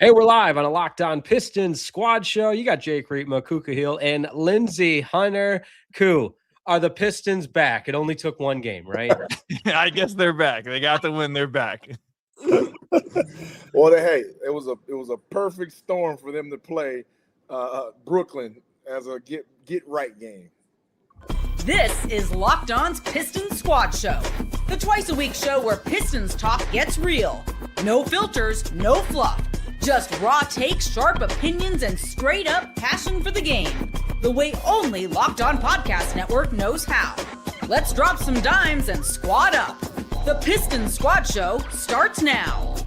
Hey, we're live on a Locked On Pistons squad show. You got Jake Riepma, Khahil, and Lindsey Hunter. Are the Pistons back? It only took one game, right? I guess they're back. They got the win. They're back. Well, hey, it was a perfect storm for them to play Brooklyn as a get right game. This is Locked On's Pistons Squad Show, the twice-a-week show where Pistons talk gets real. No filters, no fluff. Just raw takes, sharp opinions, and straight-up passion for the game. The way only Locked On Podcast Network knows how. Let's drop some dimes and squad up. The Pistons Squad Show starts now.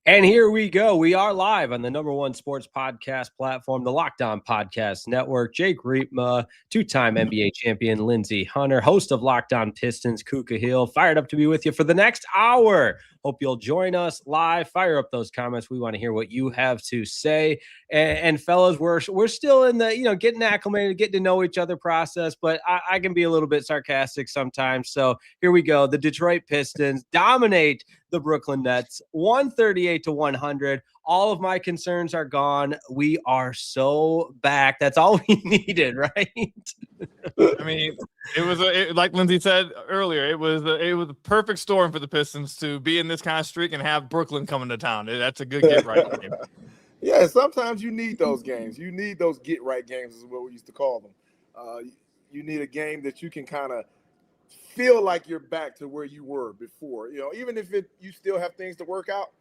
And here we go. We are live on the #1 sports podcast platform, the Locked On Podcast Network. Jake Riepma, two-time NBA champion Lindsey Hunter, host of Locked On Pistons, Khahil, fired up to be with you for the next hour. Hope you'll join us live. Fire up those comments. We want to hear what you have to say. And fellas, we're still in the getting acclimated, getting to know each other process, but I can be a little bit sarcastic sometimes. So here we go. The Detroit Pistons dominate the Brooklyn Nets 138-100. All of my concerns are gone. We are so back. That's all we needed, right? I mean, like Lindsey said earlier, it was a perfect storm for the Pistons to be in this kind of streak and have Brooklyn coming to town. That's a good get right game. Yeah, sometimes you need those games. You need those get right games, is what we used to call them. You need a game that you can kind of feel like you're back to where you were before. Even if you still have things to work out,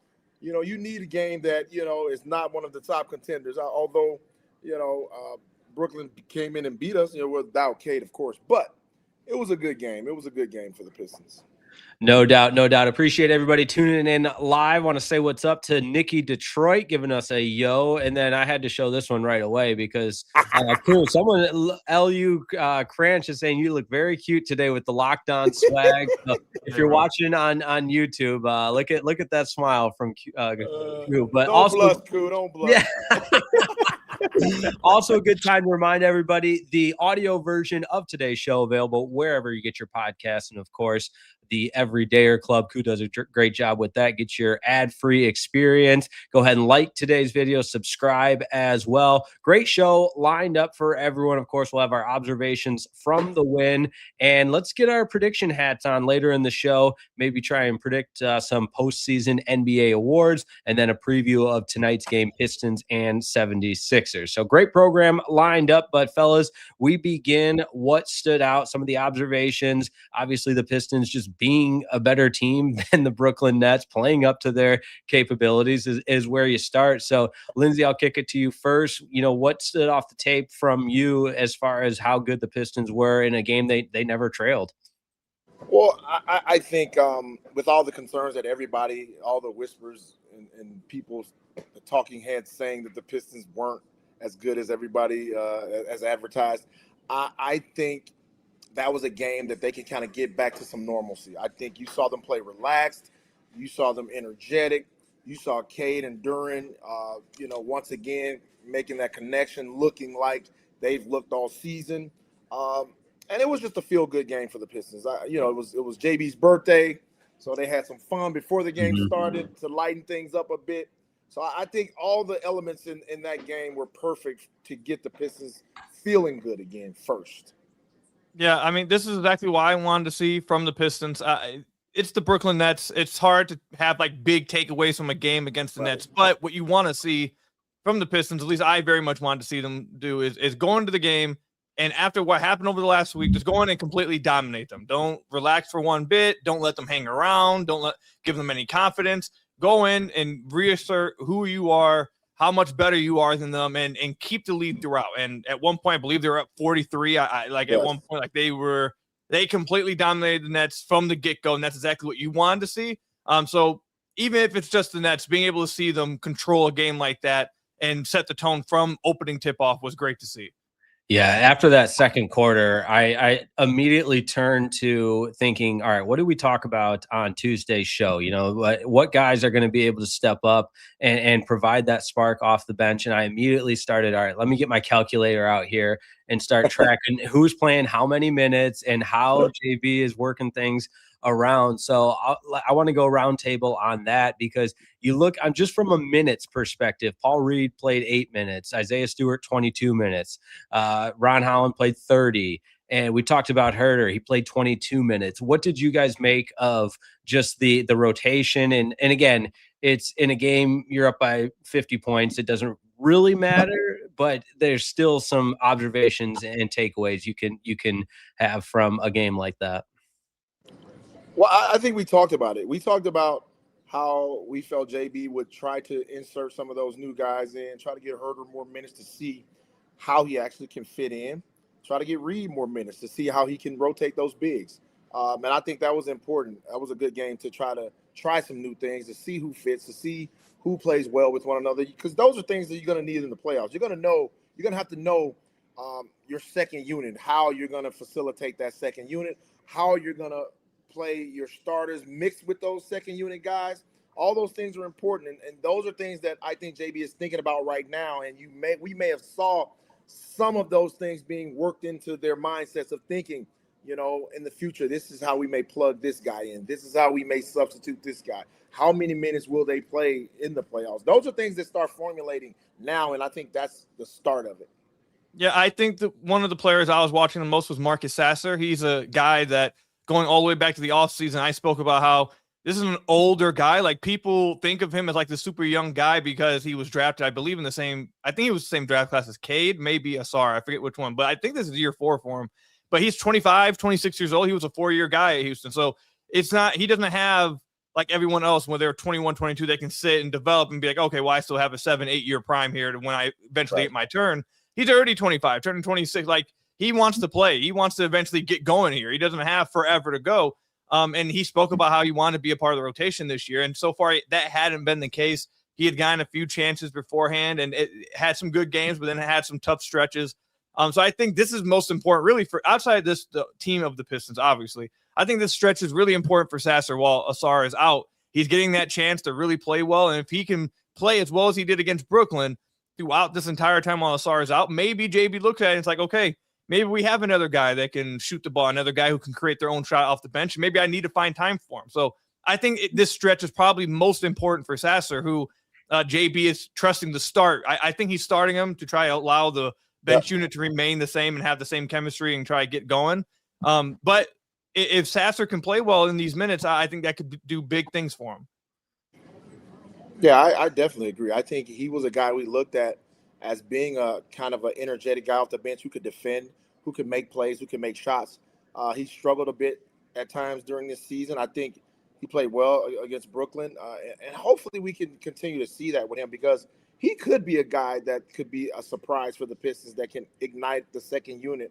you need a game that, is not one of the top contenders. Although, Brooklyn came in and beat us, without Cade, of course. But it was a good game. It was a good game for the Pistons. No doubt, no doubt. Appreciate everybody tuning in live. Want to say what's up to Nikki Detroit giving us a yo, and then I had to show this one right away because cool. Someone LU Cranch is saying you look very cute today with the Locked On swag. So if you're watching on YouTube, look at that smile from Q. But don't also, blush, Q. Don't blush. Yeah. Also, a good time to remind everybody the audio version of today's show available wherever you get your podcasts, and of course the Everydayer Club. Who does a great job with that. Get your ad-free experience. Go ahead and like today's video, subscribe as well. Great show lined up for everyone. Of course, we'll have our observations from the win, and let's get our prediction hats on later in the show. Maybe try and predict some postseason NBA awards, and then a preview of tonight's game, Pistons and 76ers. So great program lined up, but fellas, we begin what stood out, some of the observations. Obviously, the Pistons just being a better team than the Brooklyn Nets, playing up to their capabilities is where you start. So, Lindsey, I'll kick it to you first. What stood off the tape from you as far as how good the Pistons were in a game they never trailed? Well, I think with all the concerns that everybody, all the whispers and people, the talking heads saying that the Pistons weren't as good as everybody as advertised, I think that was a game that they can kind of get back to some normalcy. I think you saw them play relaxed. You saw them energetic. You saw Cade and Duren, once again, making that connection, looking like they've looked all season. And it was just a feel-good game for the Pistons. It was JB's birthday, so they had some fun before the game started to lighten things up a bit. So I think all the elements in that game were perfect to get the Pistons feeling good again first. Yeah, I mean, this is exactly what I wanted to see from the Pistons. It's the Brooklyn Nets. It's hard to have big takeaways from a game against the Nets, but what you want to see from the Pistons, at least I very much wanted to see them do, is go into the game, and after what happened over the last week, just go in and completely dominate them. Don't relax for one bit. Don't let them hang around. Don't give them any confidence. Go in and reassert who you are, how much better you are than them, and keep the lead throughout. And at one point, I believe they were up 43. At one point, they completely dominated the Nets from the get-go, and that's exactly what you wanted to see. So even if it's just the Nets, being able to see them control a game like that and set the tone from opening tip-off was great to see. Yeah, after that second quarter, I immediately turned to thinking, all right, what did we talk about on Tuesday's show? What guys are going to be able to step up and provide that spark off the bench? And I immediately started, all right, let me get my calculator out here and start tracking who's playing how many minutes and how JB is working things around. So I want to go roundtable on that, because you look, I'm just from a minutes perspective. Paul Reed played 8 minutes, Isaiah Stewart 22 minutes, Ron Holland played 30. And we talked about Herter. He played 22 minutes. What did you guys make of just the rotation? And again, it's in a game, you're up by 50 points. It doesn't really matter, but there's still some observations and takeaways you can have from a game like that. Well, I think we talked about it. We talked about how we felt JB would try to insert some of those new guys in, try to get Herter more minutes to see how he actually can fit in. Try to get Reed more minutes to see how he can rotate those bigs. And I think that was important. That was a good game to try some new things, to see who fits, to see who plays well with one another, because those are things that you're going to need in the playoffs. You're going to have to know your second unit, how you're going to facilitate that second unit, how you're going to play your starters mixed with those second unit guys. All those things are important. And those are things that I think JB is thinking about right now. And we may have saw some of those things being worked into their mindsets of thinking, in the future, this is how we may plug this guy in. This is how we may substitute this guy. How many minutes will they play in the playoffs? Those are things that start formulating now, and I think that's the start of it. Yeah, I think that one of the players I was watching the most was Marcus Sasser. He's a guy that, going all the way back to the offseason, I spoke about how this is an older guy. Like, people think of him as like the super young guy because he was drafted, I believe, I think he was the same draft class as Cade, maybe Asar, I forget which one, but I think this is year 4 for him. But he's 25, 26 years old. He was a 4-year guy at Houston. So he doesn't have like everyone else when they're 21, 22, they can sit and develop and be like, okay, well, I still have a 7-8 year prime here to when I eventually get my turn. He's already 25, turning 26. Like, he wants to play. He wants to eventually get going here. He doesn't have forever to go. And he spoke about how he wanted to be a part of the rotation this year. And so far, that hadn't been the case. He had gotten a few chances beforehand and it had some good games, but then it had some tough stretches. So I think this is most important, really, for outside the team of the Pistons, obviously. I think this stretch is really important for Sasser while Asar is out. He's getting that chance to really play well. And if he can play as well as he did against Brooklyn throughout this entire time while Asar is out, maybe JB looks at it and it's like, okay, maybe we have another guy that can shoot the ball, another guy who can create their own shot off the bench. Maybe I need to find time for him. So I think this stretch is probably most important for Sasser, who JB is trusting to start. I think he's starting him to try to allow the bench unit to remain the same and have the same chemistry and try to get going. But if Sasser can play well in these minutes, I think that could do big things for him. Yeah, I definitely agree. I think he was a guy we looked at as being a kind of an energetic guy off the bench who could defend, who could make plays, who could make shots. He struggled a bit at times during this season. I think he played well against Brooklyn, and hopefully we can continue to see that with him, because he could be a guy that could be a surprise for the Pistons that can ignite the second unit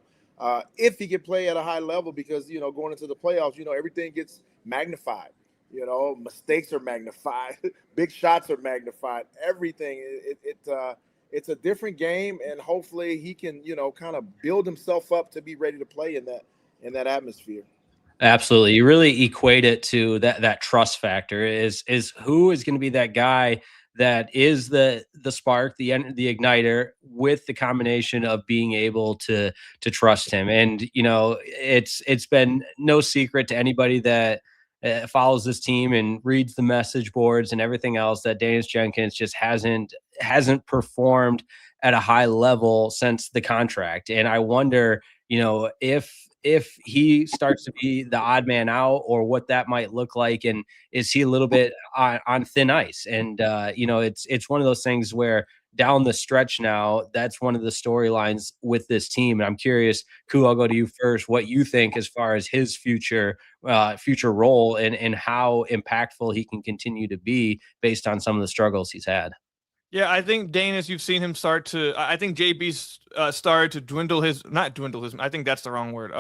if he can play at a high level, because, going into the playoffs, everything gets magnified. Mistakes are magnified. Big shots are magnified. Everything. It's a different game, and hopefully he can, kind of build himself up to be ready to play in that atmosphere. Absolutely. You really equate it to that trust factor is who is going to be that guy that is the spark, the igniter, with the combination of being able to trust him. And, it's been no secret to anybody that follows this team and reads the message boards and everything else that Dennis Jenkins just hasn't performed at a high level since the contract. And I wonder, if he starts to be the odd man out, or what that might look like, and is he a little bit on thin ice? And it's one of those things where down the stretch now, that's one of the storylines with this team. And I'm curious, Khahil, I'll go to you first, what you think as far as his future role and how impactful he can continue to be based on some of the struggles he's had. Yeah, I think Danis, you've seen him start to. I think JB's started to not dwindle his. I think that's the wrong word.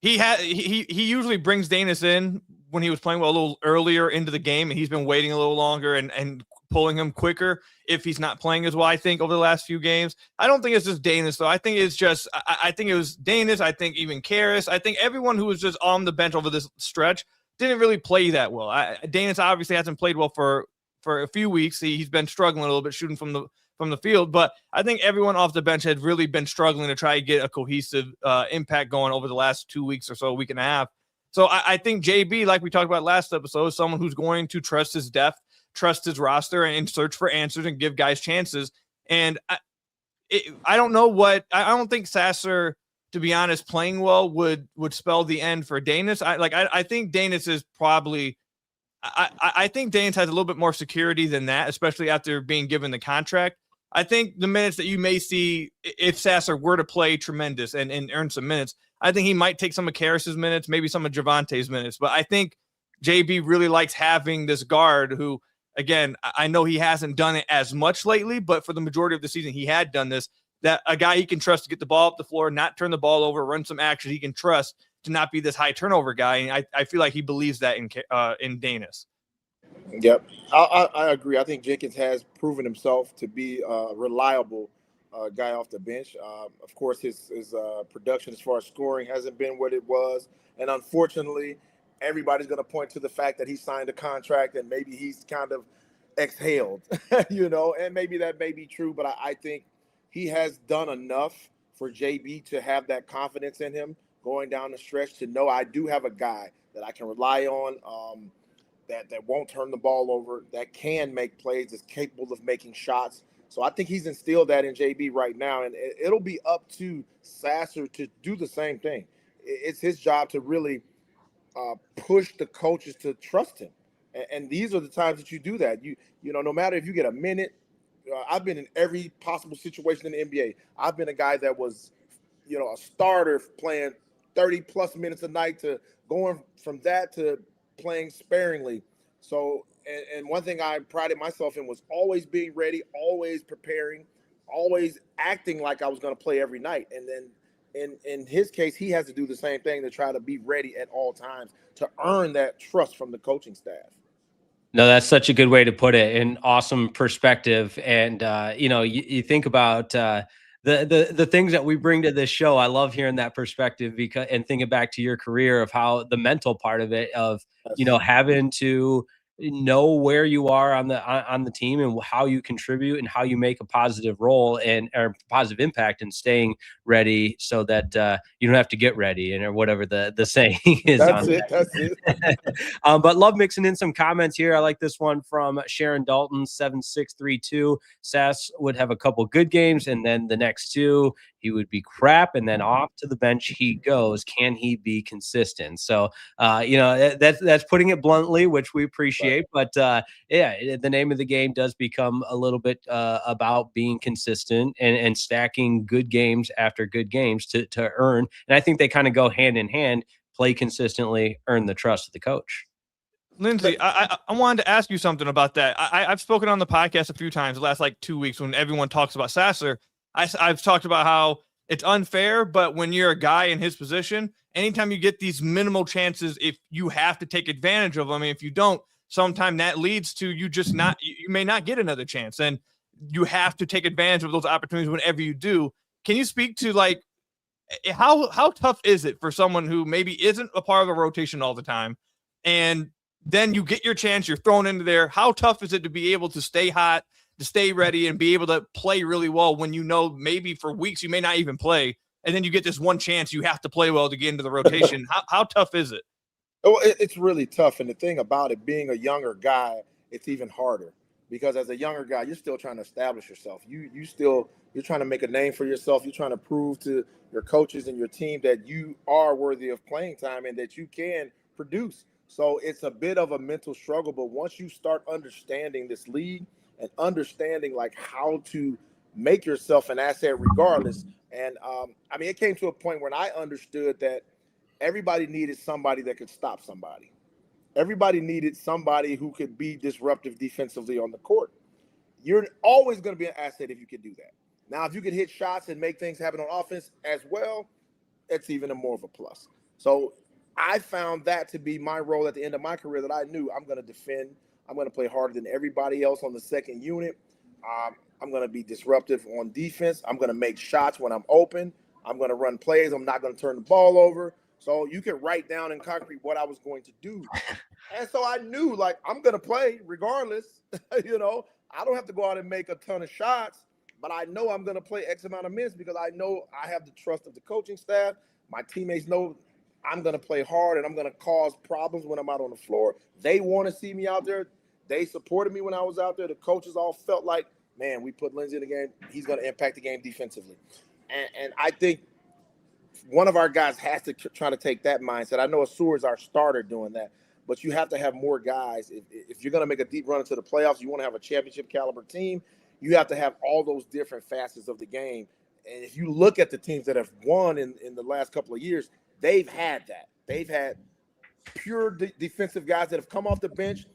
He usually brings Danis in when he was playing well a little earlier into the game, and he's been waiting a little longer and pulling him quicker if he's not playing as well. I think over the last few games, I don't think it's just Danis though. I think it's just. I think it was Danis. I think even Karras. I think everyone who was just on the bench over this stretch didn't really play that well. Danis obviously hasn't played well for a few weeks. He's been struggling a little bit shooting from the field, but I think everyone off the bench had really been struggling to try to get a cohesive impact going over the last 2 weeks or so, a week and a half. So I think JB, like we talked about last episode, is someone who's going to trust his depth, trust his roster, and search for answers and give guys chances. And I don't know I don't think Sasser, to be honest, playing well would spell the end for Danis. I think Danis is probably I think Danis has a little bit more security than that, especially after being given the contract. I think the minutes that you may see if Sasser were to play tremendous and earn some minutes, I think he might take some of Karas's minutes, maybe some of Javante's minutes. But I think JB really likes having this guard who, again, I know he hasn't done it as much lately, but for the majority of the season, he had done this, that a guy he can trust to get the ball up the floor, not turn the ball over, run some action. He can trust to not be this high turnover guy. And I feel like he believes that in Danis. Yep, I agree. I think Jenkins has proven himself to be a reliable guy off the bench. Of course, his production as far as scoring hasn't been what it was. And unfortunately, everybody's going to point to the fact that he signed a contract and maybe he's kind of exhaled, and maybe that may be true. But I think he has done enough for JB to have that confidence in him going down the stretch to know I do have a guy that I can rely on, that won't turn the ball over, that can make plays, is capable of making shots. So I think he's instilled that in JB right now, and it'll be up to Sasser to do the same thing. It's his job to really push the coaches to trust him. And these are the times that you do that. No matter if you get a minute, I've been in every possible situation in the NBA. I've been a guy that was, a starter playing 30-plus minutes a night to going from that to playing sparingly. So, and one thing I prided myself in was always being ready, always preparing, always acting like I was going to play every night. And then in his case, he has to do the same thing to try to be ready at all times to earn that trust from the coaching staff. No, that's such a good way to put it. An awesome perspective. And, you think about the things that we bring to this show. I love hearing that perspective and thinking back to your career of how the mental part of it of, having to know where you are on the team and how you contribute and how you make a positive role or positive impact and staying ready so that you don't have to get ready or whatever the saying is. That's it. But love mixing in some comments here. I like this one from Sharon Dalton 7632. Sass would have a couple good games and then the next two he would be crap, and then off to the bench he goes. Can he be consistent? So, that's putting it bluntly, which we appreciate. But the name of the game does become a little bit about being consistent and stacking good games after good games to earn. And I think they kind of go hand in hand. Play consistently, earn the trust of the coach. Lindsey, I wanted to ask you something about that. I've spoken on the podcast a few times the last 2 weeks when everyone talks about Sasser. I've talked about how it's unfair, but when you're a guy in his position, anytime you get these minimal chances, if you have to take advantage of them, and if you don't, sometimes that leads to you may not get another chance, and you have to take advantage of those opportunities whenever you do. Can you speak to how tough is it for someone who maybe isn't a part of a rotation all the time, and then you get your chance, you're thrown into there? How tough is it to be able to stay hot, to stay ready, and be able to play really well when maybe for weeks you may not even play, and then you get this one chance you have to play well to get into the rotation? How tough is it? Oh, it's really tough. And the thing about it, being a younger guy, it's even harder because as a younger guy, you're still trying to establish yourself. You're trying to make a name for yourself. You're trying to prove to your coaches and your team that you are worthy of playing time and that you can produce. So it's a bit of a mental struggle. But once you start understanding this league and understanding how to make yourself an asset regardless. And it came to a point when I understood that everybody needed somebody that could stop somebody. Everybody needed somebody who could be disruptive defensively on the court. You're always going to be an asset if you can do that. Now, if you can hit shots and make things happen on offense as well, it's even more of a plus. So I found that to be my role at the end of my career, that I knew I'm going to defend. I'm going to play harder than everybody else on the second unit. I'm going to be disruptive on defense. I'm going to make shots when I'm open. I'm going to run plays. I'm not going to turn the ball over. So you can write down in concrete what I was going to do. And so I knew, I'm going to play regardless. I don't have to go out and make a ton of shots, but I know I'm going to play X amount of minutes because I know I have the trust of the coaching staff. My teammates know I'm going to play hard and I'm going to cause problems when I'm out on the floor. They want to see me out there. They supported me when I was out there. The coaches all felt like, man, we put Lindsey in the game. He's going to impact the game defensively. And I think one of our guys has to try to take that mindset. I know Asur is our starter doing that, but you have to have more guys. If you're going to make a deep run into the playoffs, you want to have a championship caliber team, you have to have all those different facets of the game. And if you look at the teams that have won in the last couple of years, they've had that. They've had pure defensive guys that have come off the bench,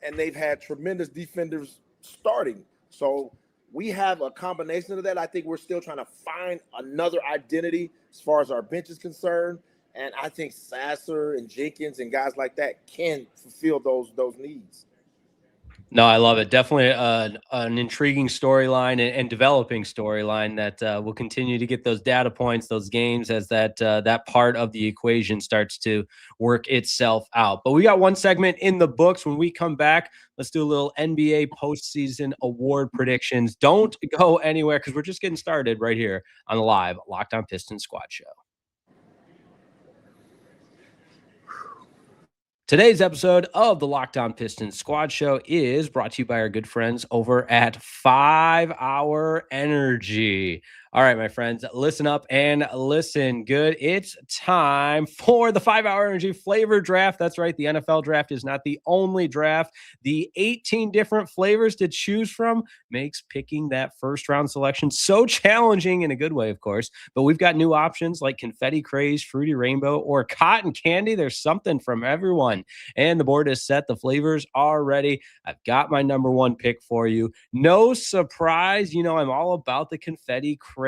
and they've had tremendous defenders starting. So we have a combination of that. I think we're still trying to find another identity as far as our bench is concerned. And I think Sasser and Jenkins and guys like that can fulfill those needs. No, I love it. Definitely an intriguing storyline and developing storyline that will continue to get those data points, those games, as that part of the equation starts to work itself out. But we got one segment in the books. When we come back, let's do a little NBA postseason award predictions. Don't go anywhere because we're just getting started right here on the live Locked On Pistons Squad Show. Today's episode of the Locked On Pistons Squad Show is brought to you by our good friends over at 5 Hour Energy. All right, my friends, listen up and listen good. It's time for the 5 Hour Energy flavor draft. That's right. The NFL draft is not the only draft. The 18 different flavors to choose from makes picking that first round selection so challenging in a good way, of course. But we've got new options like confetti craze, fruity rainbow, or cotton candy. There's something from everyone. And the board is set. The flavors are ready. I've got my number one pick for you. No surprise. You know, I'm all about the confetti craze.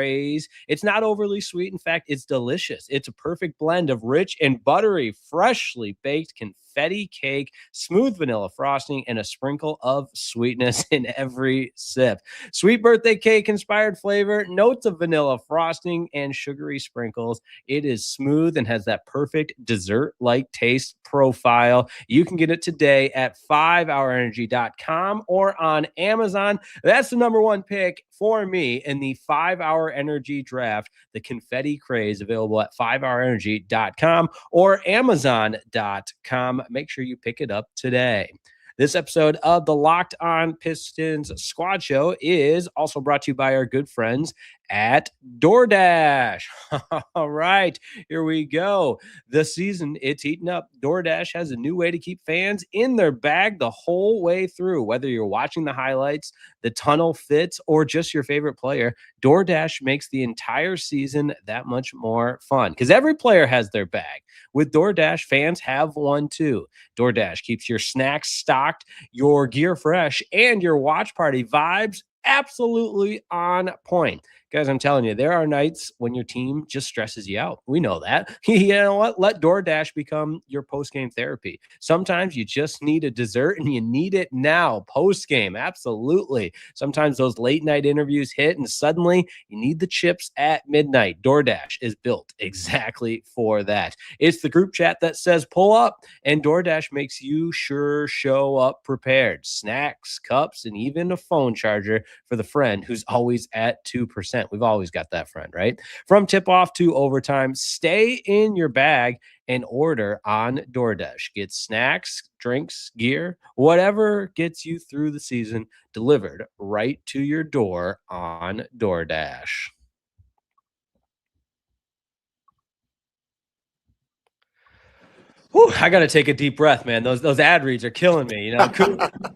It's not overly sweet. In fact, it's delicious. It's a perfect blend of rich and buttery, freshly baked confetti cake, smooth vanilla frosting, and a sprinkle of sweetness in every sip. Sweet birthday cake inspired flavor, notes of vanilla frosting, and sugary sprinkles. It is smooth and has that perfect dessert-like taste profile. You can get it today at 5hourenergy.com or on Amazon. That's the number one pick for me in the 5 Hour Energy draft, the confetti craze, available at 5hourenergy.com or amazon.com. Make sure you pick it up today. This episode of the Locked On Pistons Squad Show is also brought to you by our good friends at DoorDash. All right, here we go. The season, it's heating up. DoorDash has a new way to keep fans in their bag the whole way through. Whether you're watching the highlights, the tunnel fits, or just your favorite player, DoorDash makes the entire season that much more fun because every player has their bag. With DoorDash, fans have one too. DoorDash keeps your snacks stocked, your gear fresh, and your watch party vibes absolutely on point. Guys, I'm telling you, there are nights when your team just stresses you out. We know that. You know what? Let DoorDash become your post-game therapy. Sometimes you just need a dessert and you need it now, post-game. Absolutely. Sometimes those late night interviews hit and suddenly you need the chips at midnight. DoorDash is built exactly for that. It's the group chat that says pull up, and DoorDash makes you sure show up prepared. Snacks, cups, and even a phone charger for the friend who's always at 2%. We've always got that friend, right? From tip-off to overtime, stay in your bag and order on DoorDash. Get snacks, drinks, gear, whatever gets you through the season, delivered right to your door on DoorDash. Whew, I got to take a deep breath, man. Those ad reads are killing me. You know,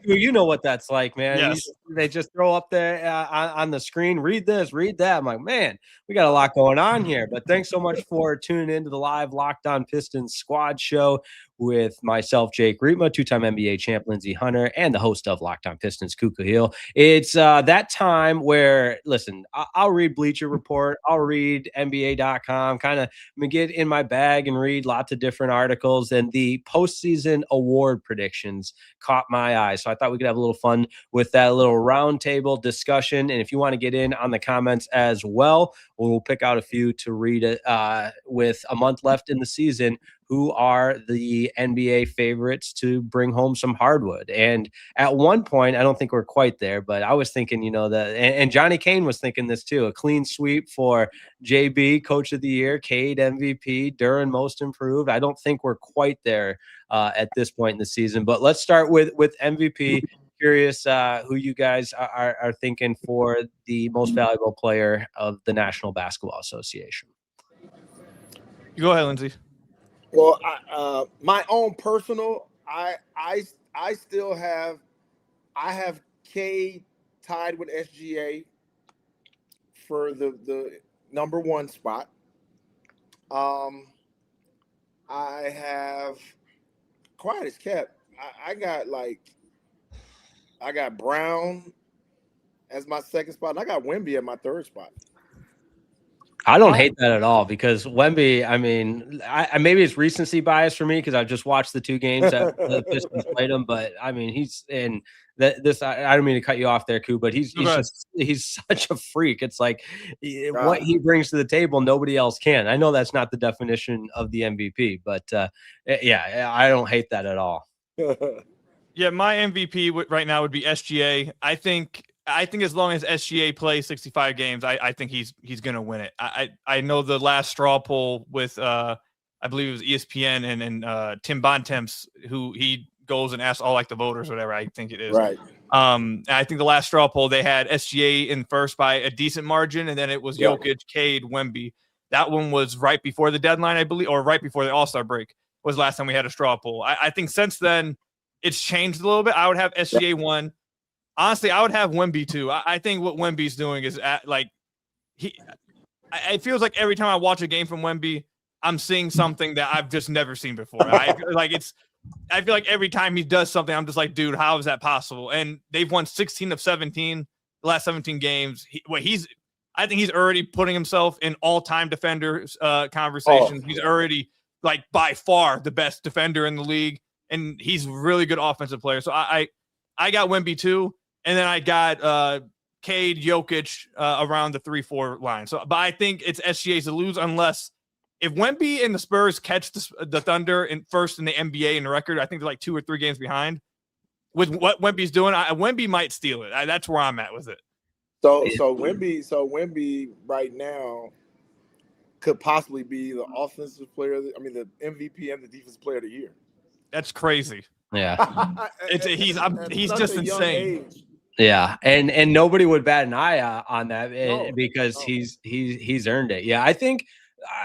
you know what that's like, man. Yes. They just throw up there on the screen, read this, read that. I'm like, man, we got a lot going on here. But thanks so much for tuning into the live Locked On Pistons Squad Show with myself, Jake Riepma, two-time NBA champ Lindsey Hunter, and the host of Locked On Pistons, Khahil. It's that time where, listen, I'll read Bleacher Report, I'll read NBA.com, kind of get in my bag and read lots of different articles, and the postseason award predictions caught my eye. So I thought we could have a little fun with that little roundtable discussion. And if you want to get in on the comments as well, we'll pick out a few to read it with a month left in the season. who are the NBA favorites to bring home some hardwood. And at one point, I don't think we're quite there, but I was thinking, that, and Johnny Kane was thinking this too, a clean sweep for JB, Coach of the Year, Cade, MVP, Duren, Most Improved. I don't think we're quite there at this point in the season, but let's start with MVP. Curious who you guys are thinking for the most valuable player of the National Basketball Association. You go ahead, Lindsey. Well, my own personal, I still have Cade tied with SGA for the number one spot. I have, quiet as kept, I got Brown as my second spot, and I got Wemby at my third spot. I don't hate that at all because Wemby, I mean, I maybe it's recency bias for me because I've just watched the 2 games that the Pistons played him, but I mean, he's in this. I don't mean to cut you off there, Koo, but he's such a freak. It's like what he brings to the table, nobody else can. I know that's not the definition of the MVP, but yeah, I don't hate that at all. Yeah, my MVP right now would be SGA. I think as long as SGA plays 65 games, I think he's going to win it. I know the last straw poll with I believe it was ESPN and Tim Bontemps, who he goes and asks all like the voters, whatever I think it is. Right. I think the last straw poll they had SGA in first by a decent margin, and then it was Jokic, Cade, Wemby. That one was right before the deadline, I believe, or right before the All-Star break was last time we had a straw poll. I think since then it's changed a little bit. I would have SGA 1. Honestly, I would have Wemby 2. I think what Wemby's doing is it feels like every time I watch a game from Wemby, I'm seeing something that I've just never seen before. I feel like every time he does something, I'm just like, dude, how is that possible? And they've won 16 of 17, the last 17 games. I think he's already putting himself in all-time defender conversations. He's already like by far the best defender in the league, and he's a really good offensive player. So I got Wemby 2, and then I got Cade, Jokic around the 3-4 line. So, but I think it's SGA's to lose unless if Wemby and the Spurs catch the Thunder in first in the NBA in record. I think they're like 2 or 3 games behind. With what Wemby's doing, Wemby might steal it. That's where I'm at with it. So Wemby right now could possibly be the offensive player. The MVP and the defensive player of the year. That's crazy. Yeah, he's just insane. Yeah, and nobody would bat an eye on that because he's earned it. Yeah, I think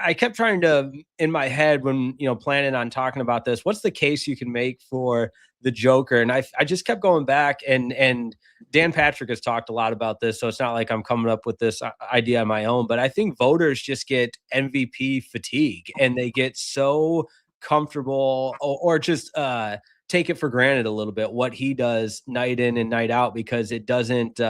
I kept trying to in my head when planning on talking about this. What's the case you can make for the Joker? And I just kept going back and Dan Patrick has talked a lot about this, so it's not like I'm coming up with this idea on my own. But I think voters just get MVP fatigue and they get so comfortable or just take it for granted a little bit what he does night in and night out because it doesn't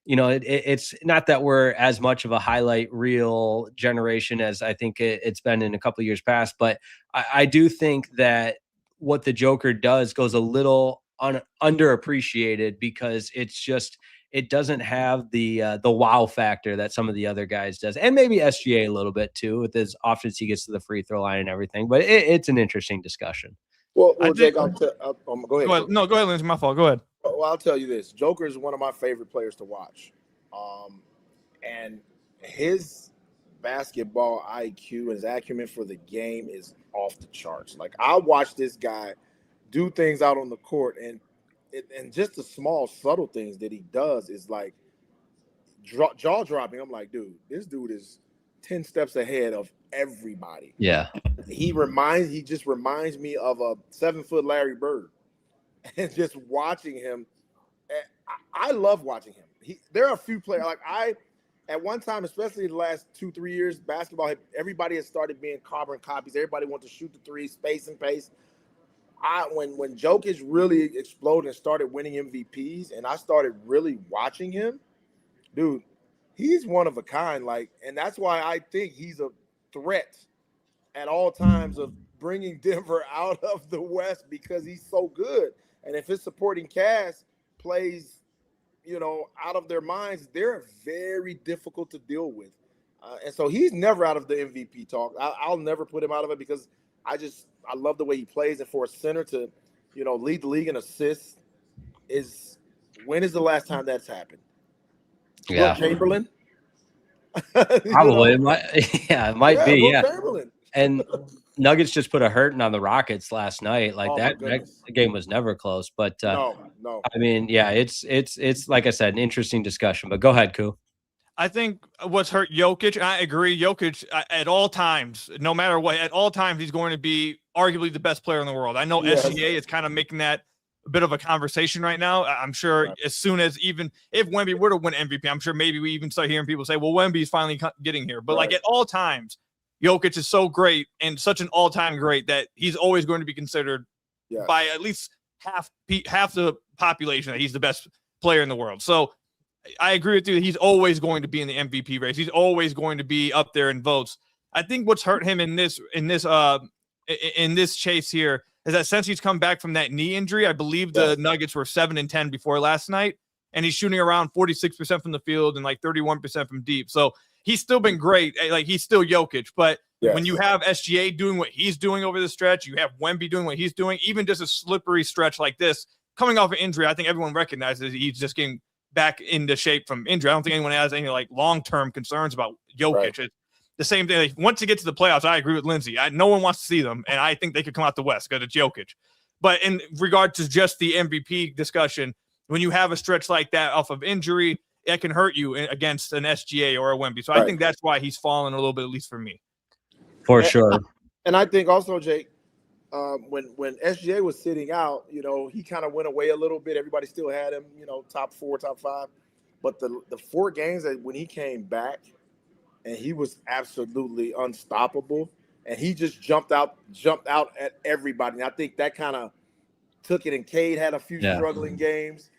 it's not that we're as much of a highlight reel generation as I think it's been in a couple of years past, but I do think that what the Joker does goes a little underappreciated because it doesn't have the wow factor that some of the other guys does, and maybe SGA a little bit too with as often as he gets to the free throw line and everything. But it's an interesting discussion. Well, Jake, go ahead. No, go ahead, Lindsey. My fault. Go ahead. Well, I'll tell you this: Joker is one of my favorite players to watch, and his basketball IQ and his acumen for the game is off the charts. Like I watch this guy do things out on the court, and just the small, subtle things that he does is like jaw dropping. I'm like, dude, this dude is 10 steps ahead of everybody. Yeah. He just reminds me of a 7-foot Larry Bird. And just watching him, I love watching him. There are a few players at one time, especially the last 2-3 years, basketball, everybody has started being carbon copies. Everybody wants to shoot the three, space and pace. When Jokic really exploded and started winning MVPs, and I started really watching him, dude, he's one of a kind. And that's why I think he's a threat at all times of bringing Denver out of the West because he's so good. And if his supporting cast plays, out of their minds, they're very difficult to deal with. And so he's never out of the MVP talk. I'll never put him out of it because I love the way he plays, and for a center to, lead the league in assists when is the last time that's happened? Yeah, Will Chamberlain. Probably. It might be. Will Yeah. Chamberlain. And Nuggets just put a hurting on the Rockets last night. Like that game was never close. But no. I mean, yeah, it's like I said, an interesting discussion. But go ahead, Khahil. I think what's hurt Jokic, I agree. Jokic at all times, no matter what, at all times, he's going to be arguably the best player in the world. I know SGA is kind of making that a bit of a conversation right now. I'm sure as soon as even if Wemby were to win MVP, I'm sure maybe we even start hearing people say, well, Wemby's finally getting here. But like at all times, Jokic is so great and such an all-time great that he's always going to be considered by at least half the population that he's the best player in the world. So I agree with you. He's always going to be in the MVP race. He's always going to be up there in votes. I think what's hurt him in this chase here is that since he's come back from that knee injury, I believe the Nuggets were 7-10 before last night, and he's shooting around 46% from the field and like 31% from deep. So he's still been great. Like he's still Jokic, but when you have SGA doing what he's doing over the stretch, you have Wemby doing what he's doing, even just a slippery stretch like this, coming off an injury, I think everyone recognizes he's just getting back into shape from injury. I don't think anyone has any like long-term concerns about Jokic. It's the same thing. Like, once you get to the playoffs, I agree with Lindsey. No one wants to see them, and I think they could come out the West because it's Jokic. But in regard to just the MVP discussion, when you have a stretch like that off of injury, it can hurt you against an SGA or a Wemby. So I think that's why he's fallen a little bit, at least for me. For sure. And I think also, Jake, when SGA was sitting out, he kind of went away a little bit. Everybody still had him, top 4, top 5. But the 4 games that when he came back, and he was absolutely unstoppable, and he just jumped out at everybody. And I think that kind of took it. And Cade had a few struggling games,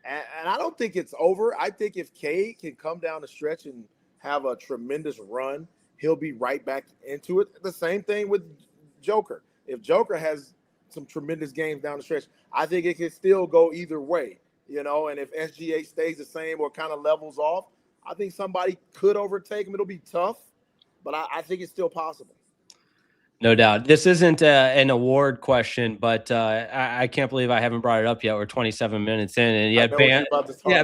and I don't think it's over. I think if Cade can come down the stretch and have a tremendous run, he'll be right back into it. The same thing with Joker. If Joker has some tremendous games down the stretch, I think it can still go either way, and if SGA stays the same or kind of levels off, I think somebody could overtake him. It'll be tough, but I think it's still possible. No doubt. This isn't an award question, but I can't believe I haven't brought it up yet. We're 27 minutes in, and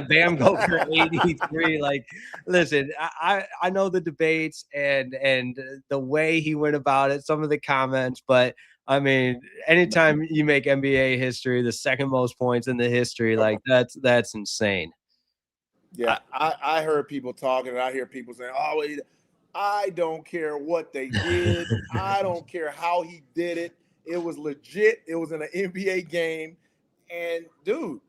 Bam go for 83. Like, listen, I know the debates and the way he went about it, some of the comments, but I mean, anytime you make NBA history, the second most points in the history, like that's insane. Yeah, I heard people talking, and I hear people saying, "Oh, I don't care what they did. I don't care how he did it. It was legit. It was in an NBA game." And dude,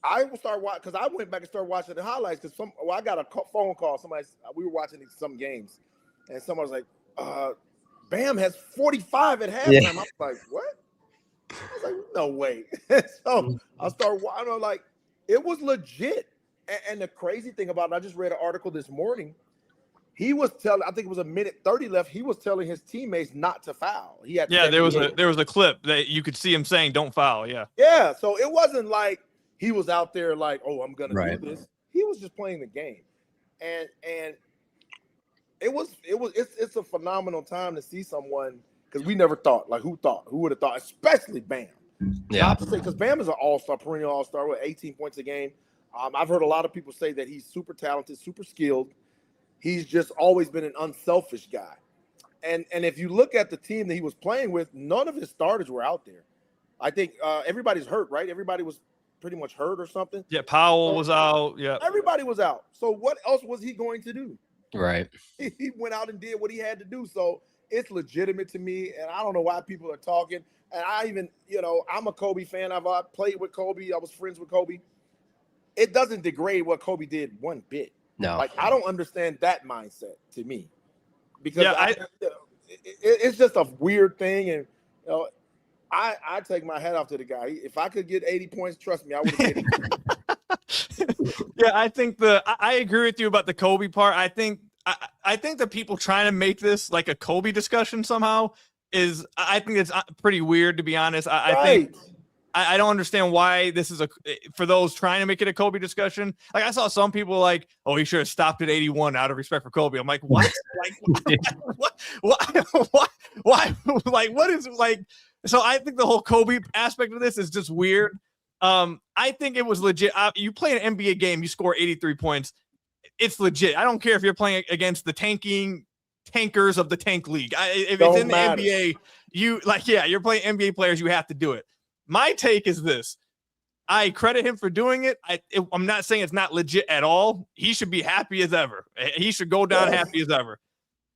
I will start watching because I went back and started watching the highlights because I got a phone call. We were watching some games, and someone was like, "Bam has 45 at halftime." Yeah. I was like, "What?" I was like, "No way." So I started watching. I'm like, it was legit. And the crazy thing about it, I just read an article this morning. He was telling, I think it was 1:30 left. He was telling his teammates not to foul. He had there was a clip that you could see him saying, "Don't foul." Yeah. So it wasn't like he was out there like, "Oh, I'm gonna do this." He was just playing the game, and it's a phenomenal time to see someone because we never thought who would have thought, especially Bam. Yeah. Not to say because Bam is an all-star, perennial all-star with 18 points a game. I've heard a lot of people say that he's super talented, super skilled. He's just always been an unselfish guy. And if you look at the team that he was playing with, none of his starters were out there. I think everybody's hurt, right? Everybody was pretty much hurt or something. Yeah, Powell was out. Yeah, everybody was out. So what else was he going to do? Right. He went out and did what he had to do. So it's legitimate to me, and I don't know why people are talking. And I even, I'm a Kobe fan. I've played with Kobe. I was friends with Kobe. It doesn't degrade what Kobe did one bit. No. Like, I don't understand that mindset to me. Because it's just a weird thing. And, I take my hat off to the guy. If I could get 80 points, trust me, I would have made it. Yeah, I think I agree with you about the Kobe part. I think the people trying to make this like a Kobe discussion somehow I think it's pretty weird, to be honest. I I don't understand why this is for those trying to make it a Kobe discussion. Like, I saw some people like, oh, he should have stopped at 81 out of respect for Kobe. I'm like, what? Like, why? Like, what is like? So I think the whole Kobe aspect of this is just weird. I think it was legit. You play an NBA game, you score 83 points. It's legit. I don't care if you're playing against the tankers of the tank league. If it's in the NBA, you're playing NBA players, you have to do it. My take is this. I credit him for doing it. I'm not saying it's not legit at all. He should be happy as ever. He should go down happy as ever.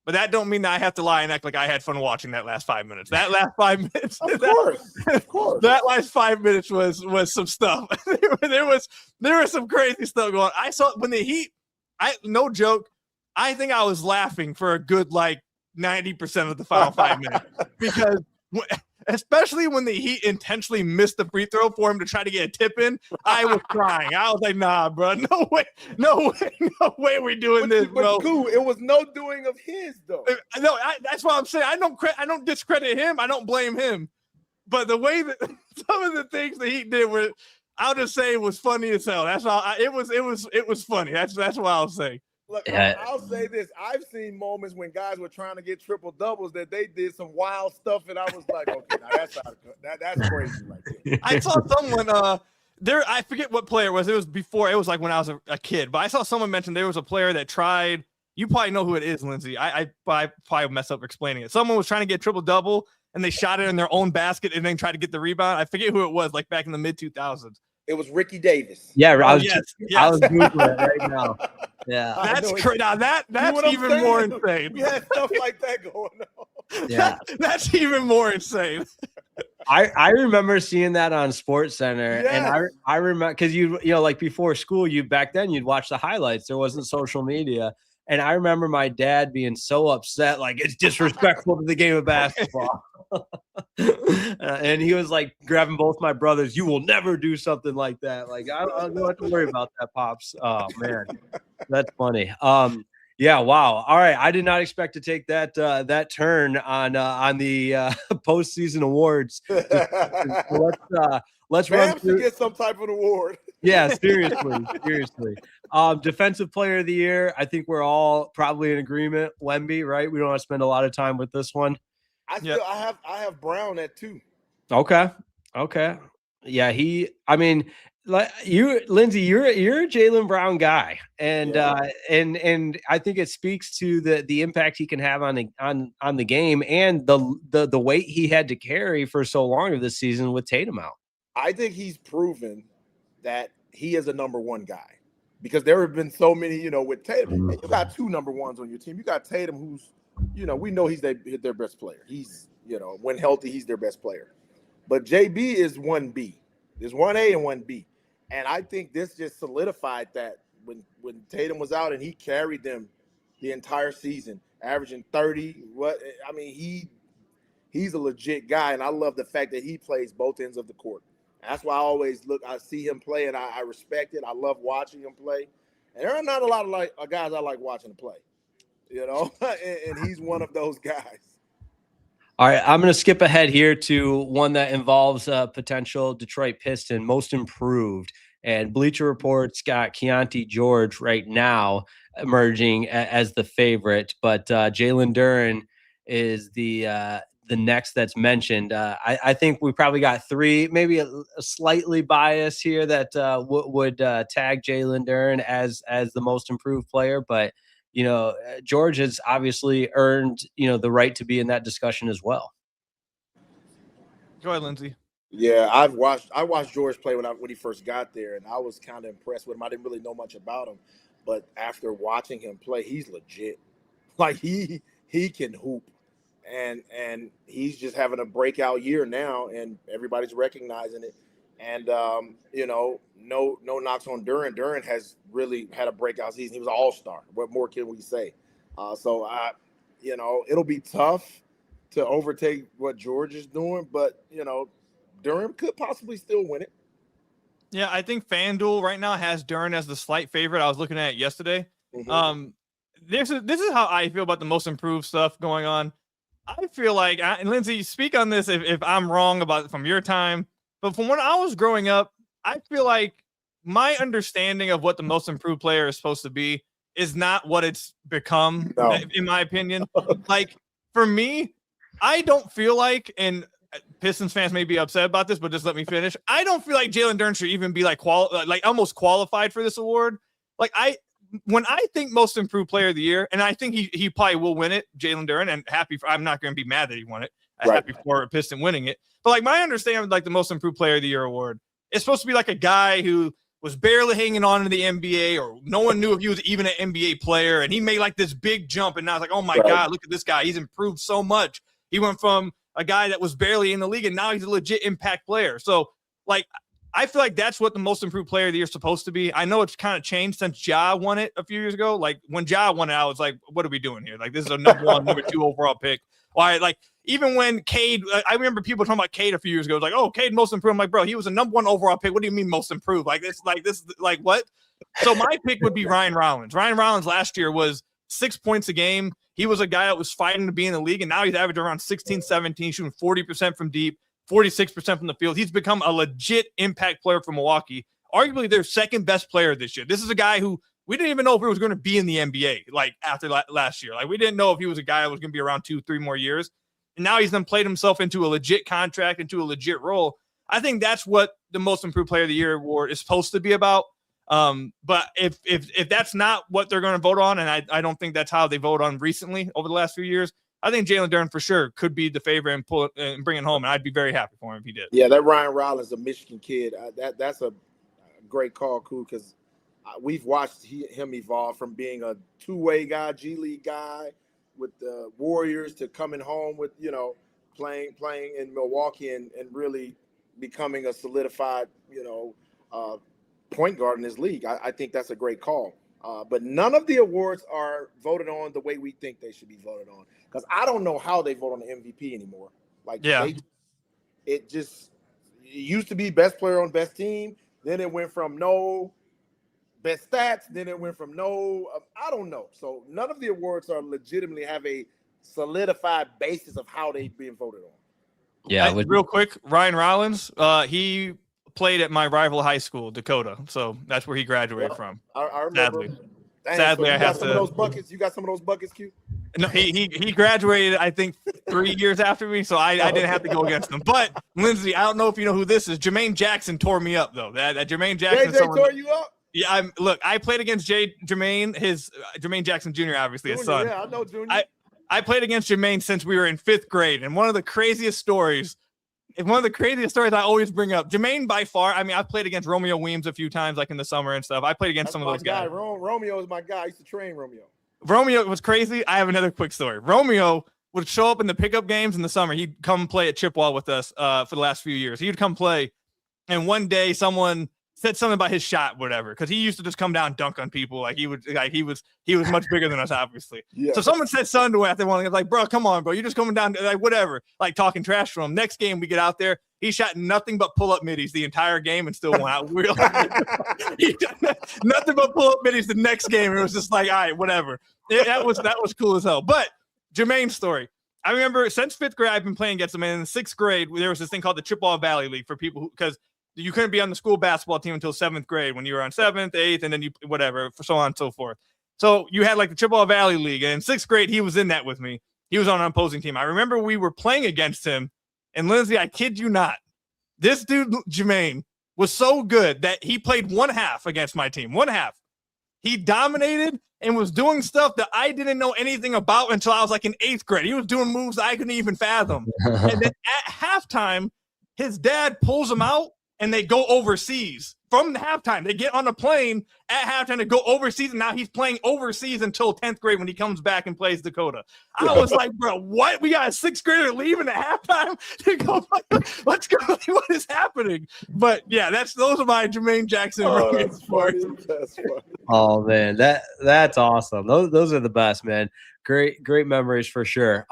But that don't mean that I have to lie and act like I had fun watching that last 5 minutes. That last 5 minutes. Of course. That last 5 minutes was some stuff. there was some crazy stuff going on. I saw when the Heat, no joke, I think I was laughing for a good like 90% of the final 5 minutes. Because especially when the Heat intentionally missed the free throw for him to try to get a tip in, I was crying. I was like, nah, bro, no way we're doing this, bro. Cool. It was no doing of his, though. No, that's what I'm saying. I don't discredit him. I don't blame him. But the way that some of the things that he did were, I'll just say it was funny as hell. That's all. It was funny. That's what I'll say. Look, I'll say this. I've seen moments when guys were trying to get triple doubles that they did some wild stuff, and I was like, okay, now that's crazy right there. I saw someone I forget what player it was. It was before. It was like when I was a kid. But I saw someone mention there was a player that tried. You probably know who it is, Lindsey. I probably messed up explaining it. Someone was trying to get triple double, and they shot it in their own basket and then tried to get the rebound. I forget who it was. Like back in the mid 2000s. It was Ricky Davis. Yeah, I was Googling it right now. Yeah, that's crazy. Now that's even more insane. We had stuff like that going on. Yeah, that's even more insane. I remember seeing that on Sports Center, and I remember because you know like before school, back then you'd watch the highlights. There wasn't social media, and I remember my dad being so upset, like it's disrespectful to the game of basketball. And he was like grabbing both my brothers. You will never do something like that. Like I don't have to worry about that, pops. Oh man, that's funny. Yeah, wow. All right, I did not expect to take that turn on the postseason awards. Let's run through. Get some type of award. Yeah, seriously. Defensive Player of the Year. I think we're all probably in agreement. Wemby, right? We don't want to spend a lot of time with this one. I have Brown at 2. Okay. Yeah, like you, Lindsey, you're a Jaylen Brown guy, and I think it speaks to the impact he can have on the game and the weight he had to carry for so long of this season with Tatum out. I think he's proven that he is a number one guy because there have been so many, with Tatum. You got 2 number ones on your team. You got Tatum, who's we know he's their best player. He's, when healthy, he's their best player. But JB is 1B. There's 1A and 1B. And I think this just solidified that when Tatum was out and he carried them the entire season, averaging 30. He's a legit guy. And I love the fact that he plays both ends of the court. That's why I see him play and I respect it. I love watching him play. And there are not a lot of guys I like watching him play. And he's one of those guys. All right, I'm going to skip ahead here to one that involves a potential Detroit Piston, most improved. And Bleacher Report's got Keontae George right now emerging as the favorite, but Jalen Duren is the next that's mentioned. I think we probably got 3, maybe a slightly biased here that would tag Jalen Duren as the most improved player, but George has obviously earned, the right to be in that discussion as well. Go ahead, Lindsey. Yeah, I watched George play when he first got there, and I was kind of impressed with him. I didn't really know much about him, but after watching him play, he's legit. Like he can hoop, and he's just having a breakout year now, and everybody's recognizing it. And no knocks on Duren. Duren has really had a breakout season. He was an all-star. What more can we say? It'll be tough to overtake what George is doing, but Duren could possibly still win it. Yeah, I think FanDuel right now has Duren as the slight favorite. I was looking at it yesterday. Mm-hmm. This is how I feel about the most improved stuff going on. I feel like, and Lindsey, speak on this if I'm wrong about it from your time. But from when I was growing up, I feel like my understanding of what the most improved player is supposed to be is not what it's become, in my opinion. Like, for me, I don't feel like, and Pistons fans may be upset about this, but just let me finish. I don't feel like Jalen Duren should even be like almost qualified for this award. Like, when I think most improved player of the year, and I think he probably will win it, Jalen Duren, and I'm not going to be mad that he won it. I'm happy for a Piston winning it. But like, my understanding of like the most improved player of the year award, it's supposed to be like a guy who was barely hanging on to the NBA, or no one knew if he was even an NBA player, and he made like this big jump, and now it's like, oh my God, look at this guy. He's improved so much. He went from a guy that was barely in the league, and now he's a legit impact player. So, like, I feel like that's what the most improved player of the year is supposed to be. I know it's kind of changed since Ja won it a few years ago. Like, when Ja won it, I was like, what are we doing here? Like, this is a number 1, number 2 overall pick. Why? Like, even when Cade, I remember people talking about Cade a few years ago. It was like, oh, Cade most improved. I'm like, bro, he was a number 1 overall pick. What do you mean most improved? Like, this, what? So my pick would be Ryan Rollins. Ryan Rollins last year was 6 points a game. He was a guy that was fighting to be in the league, and now he's averaging around 16, 17, shooting 40% from deep, 46% from the field. He's become a legit impact player for Milwaukee, arguably their second best player this year. This is a guy who we didn't even know if he was going to be in the NBA, like, after last year. Like, we didn't know if he was a guy that was going to be around 2-3 more years. And now he's then played himself into a legit contract, into a legit role. I think that's what the most improved player of the year award is supposed to be about. But if that's not what they're going to vote on, and I don't think that's how they vote on recently over the last few years, I think Jalen Duren for sure could be the favorite and pull it and bring it home. And I'd be very happy for him if he did. Yeah, that Ryan Rollins, a Michigan kid, that's a great call, cool, because we've watched him evolve from being a two-way guy, G League guy with the Warriors, to coming home with, playing in Milwaukee and really becoming a solidified, point guard in this league. I think that's a great call. But none of the awards are voted on the way we think they should be voted on, because I don't know how they vote on the MVP anymore. Like, it used to be best player on best team. Then it went from no best stats. Then it went from no, I don't know. So none of the awards are legitimately have a solidified basis of how they've been voted on. Yeah. Real quick, Ryan Rollins, he played at my rival high school, Dakota. So that's where he graduated from. I remember. Sadly, so I have to. Some of those buckets. You got some of those buckets, Q? No, he graduated, I think, 3 years after me, so I didn't have to go against him. But Lindsey, I don't know if you know who this is. Jermaine Jackson tore me up, though. That Jermaine Jackson tore you up. Yeah, I played against Jermaine Jackson Jr., obviously his son. Yeah, I know Junior. I played against Jermaine since we were in 5th grade, and one of the craziest stories I always bring up, Jermaine by far. I mean, I've played against Romeo Weems a few times, like in the summer and stuff. I played against some of those guys. Romeo is my guy. I used to train Romeo. Romeo was crazy. I have another quick story. Romeo would show up in the pickup games in the summer. He'd come play at Chippewa with us for the last few years. He'd come play, and one day someone said something about his shot, whatever, because he used to just come down and dunk on people. He was much bigger than us, obviously. Yeah. So someone said something to him after one. He was like, bro, come on, bro. You're just coming down, like, whatever, like talking trash to him. Next game we get out there, he shot nothing but pull-up middies the entire game and still won out. We were like, he done nothing but pull-up middies the next game. It was just like, all right, whatever. That was cool as hell. But Jermaine's story. I remember since 5th grade, I've been playing against him. And in the 6th grade, there was this thing called the Chippewa Valley League for people who, because you couldn't be on the school basketball team until 7th grade when you were on 7th, 8th, and then you whatever, so on and so forth. So you had like the Chippewa Valley League, and in 6th grade, he was in that with me. He was on an opposing team. I remember we were playing against him, and Lindsey, I kid you not, this dude, Jermaine, was so good that he played 1 half against my team. 1 half. He dominated and was doing stuff that I didn't know anything about until I was like in 8th grade. He was doing moves I couldn't even fathom. And then at halftime, his dad pulls him out, and they go overseas. From the halftime, they get on a plane at halftime to go overseas, and now he's playing overseas until 10th grade when he comes back and plays Dakota. I was like, bro, what? We got a 6th grader leaving at halftime to go. Let's go. What is happening? But yeah, those are my Jermaine Jackson. That's funny. Oh man, that's awesome. Those are the best, man. Great memories for sure.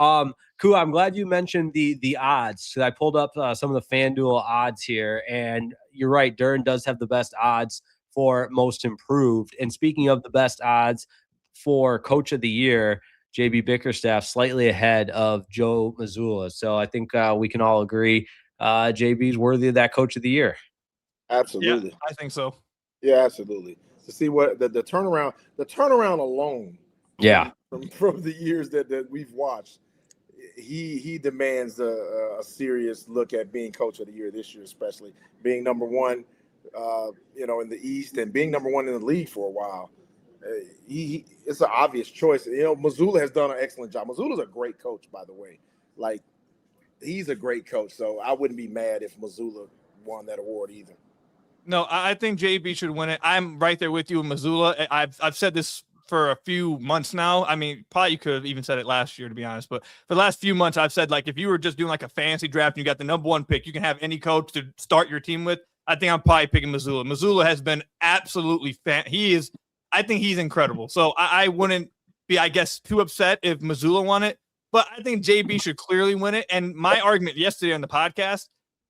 Cool. I'm glad you mentioned the odds. So I pulled up some of the FanDuel odds here, and you're right. Duren does have the best odds for most improved. And speaking of the best odds for Coach of the Year, JB Bickerstaff slightly ahead of Joe Mazzulla. So I think we can all agree JB's worthy of that Coach of the Year. Absolutely. Yeah, I think so. Yeah, absolutely. To see what the turnaround alone. Yeah. From the years that we've watched, he demands a serious look at being Coach of the Year this year, especially being number one, in the East and being number one in the league for a while. It's an obvious choice. Mazzulla has done an excellent job. Mazzulla's a great coach, by the way. Like, he's a great coach, so I wouldn't be mad if Mazzulla won that award either. No, I think JB should win it. I'm right there with you with Mazzulla. I've said this for a few months now. I mean, probably you could have even said it last year, to be honest. But for the last few months, I've said, like, if you were just doing like a fantasy draft and you got the number one pick, you can have any coach to start your team with. I think I'm probably picking Mazzulla. Mazzulla has been absolutely I think he's incredible. So I wouldn't be, I guess, too upset if Mazzulla won it. But I think JB should clearly win it. And my argument yesterday on the podcast,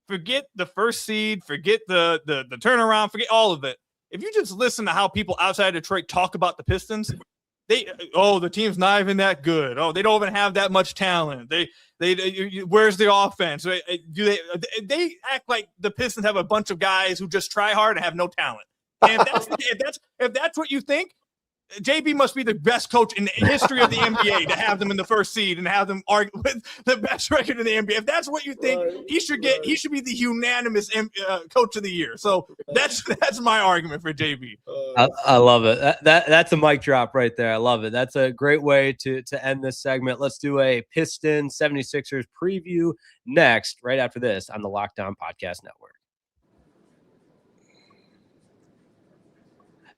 forget the first seed, forget the turnaround, forget all of it. If you just listen to how people outside Detroit talk about the Pistons, the team's not even that good. Oh, they don't even have that much talent. They where's the offense? They act like the Pistons have a bunch of guys who just try hard and have no talent. And if that's what you think, JB must be the best coach in the history of the NBA to have them in the first seed and have them argue with the best record in the NBA. If that's what you think, he should be the unanimous Coach of the Year. So that's my argument for JB. I love it. That's a mic drop right there. I love it. That's a great way to end this segment. Let's do a Pistons 76ers preview next, right after this on the Locked On Podcast Network.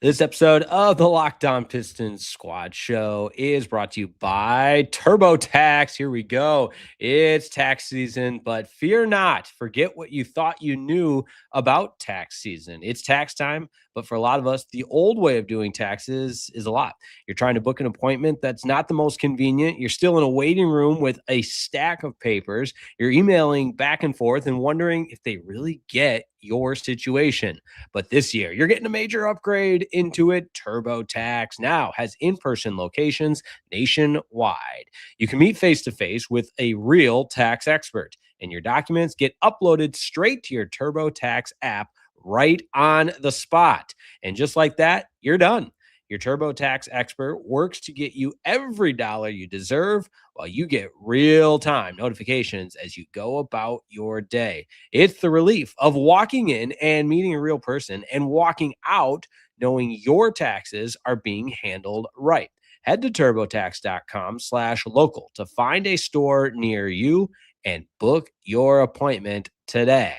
This episode of the Locked On Pistons Squad Show is brought to you by TurboTax. Here we go. It's tax season, but fear not. Forget what you thought you knew about tax season. It's tax time, but for a lot of us, the old way of doing taxes is a lot. You're trying to book an appointment that's not the most convenient. You're still in a waiting room with a stack of papers. You're emailing back and forth and wondering if they really get your situation. But this year, you're getting a major upgrade into it. TurboTax now has in-person locations nationwide. You can meet face-to-face with a real tax expert, and your documents get uploaded straight to your TurboTax app right on the spot. And just like that, you're done. Your TurboTax expert works to get you every dollar you deserve while you get real-time notifications as you go about your day. It's the relief of walking in and meeting a real person and walking out knowing your taxes are being handled right. Head to turbotax.com/local to find a store near you and book your appointment today.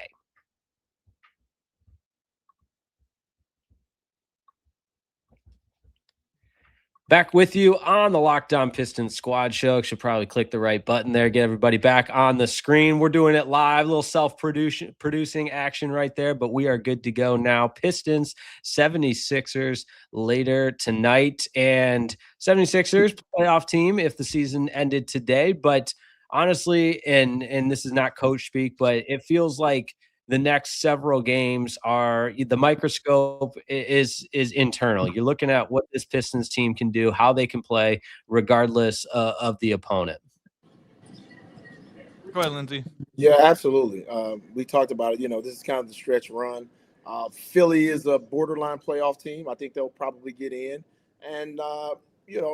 Back with you on the Locked On Pistons Squad Show. Should probably click the right button there. Get everybody back on the screen. We're doing it live. A little self-producing action right there, but we are good to go now. Pistons, 76ers later tonight. And 76ers playoff team if the season ended today. But honestly, and this is not coach speak, but it feels like the next several games are the microscope is internal. You're looking at what this Pistons team can do, how they can play regardless of the opponent. Go ahead, Lindsey. Yeah, absolutely. We talked about it. This is kind of the stretch run. Philly is a borderline playoff team. I think they'll probably get in. And,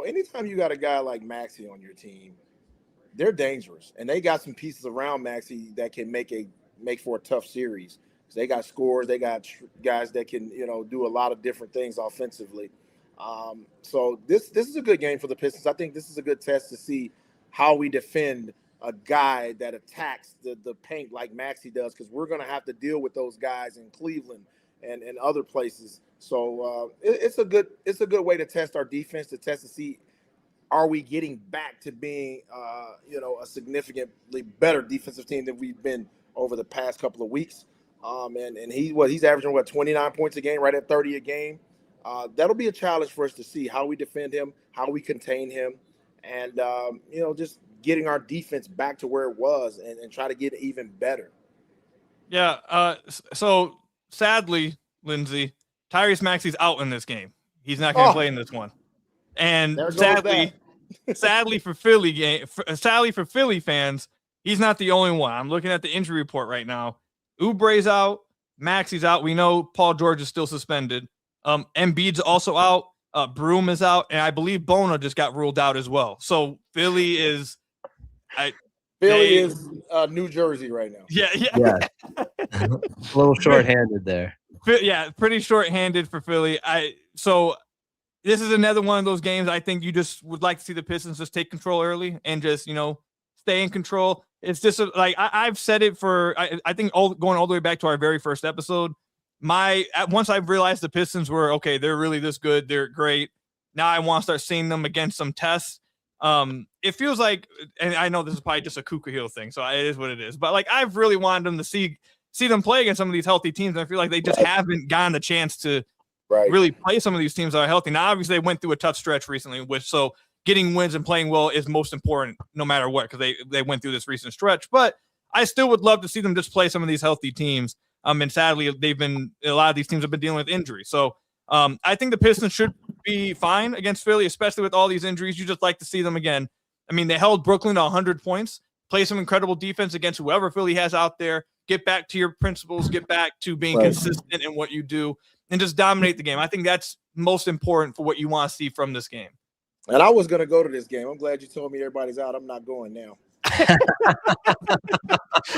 anytime you got a guy like Maxey on your team, they're dangerous. And they got some pieces around Maxey that can make for a tough series. So they got scorers, they got guys that can, do a lot of different things offensively. So this is a good game for the Pistons. I think this is a good test to see how we defend a guy that attacks the paint like Maxey does, because we're going to have to deal with those guys in Cleveland and other places. So it's a good way to test our defense, to test to see, are we getting back to being a significantly better defensive team than we've been over the past couple of weeks. And he's averaging 29 points a game, right at 30 a game. That'll be a challenge for us to see how we defend him, how we contain him, and just getting our defense back to where it was and try to get even better. Yeah. So sadly, Lindsey, Tyrese Maxey's out in this game. He's not going to play in this one. And sadly for Philly fans, he's not the only one. I'm looking at the injury report right now. Oubre's out. Maxi's out. We know Paul George is still suspended. Embiid's also out. Broom is out. And I believe Bona just got ruled out as well. So Philly is New Jersey right now. Yeah. A little short-handed there. Yeah, pretty short-handed for Philly. So this is another one of those games I think you just would like to see the Pistons just take control early and just, stay in control. It's just I've said it for, I think going all the way back to our very first episode, once I've realized the Pistons were, okay, they're really this good, they're great. Now I want to start seeing them against some tests. It feels like, and I know this is probably just a Khahil thing, so it is what it is, but I've really wanted them to see them play against some of these healthy teams. And I feel like they just haven't gotten a chance to really play some of these teams that are healthy. Now, obviously, they went through a tough stretch recently, so getting wins and playing well is most important no matter what, because they went through this recent stretch. But I still would love to see them just play some of these healthy teams. And sadly, a lot of these teams have been dealing with injury. So I think the Pistons should be fine against Philly, especially with all these injuries. You just like to see them again. I mean, they held Brooklyn to 100 points, play some incredible defense against whoever Philly has out there, get back to your principles, get back to being consistent in what you do, and just dominate the game. I think that's most important for what you want to see from this game. And I was going to go to this game. I'm glad you told me everybody's out. I'm not going now.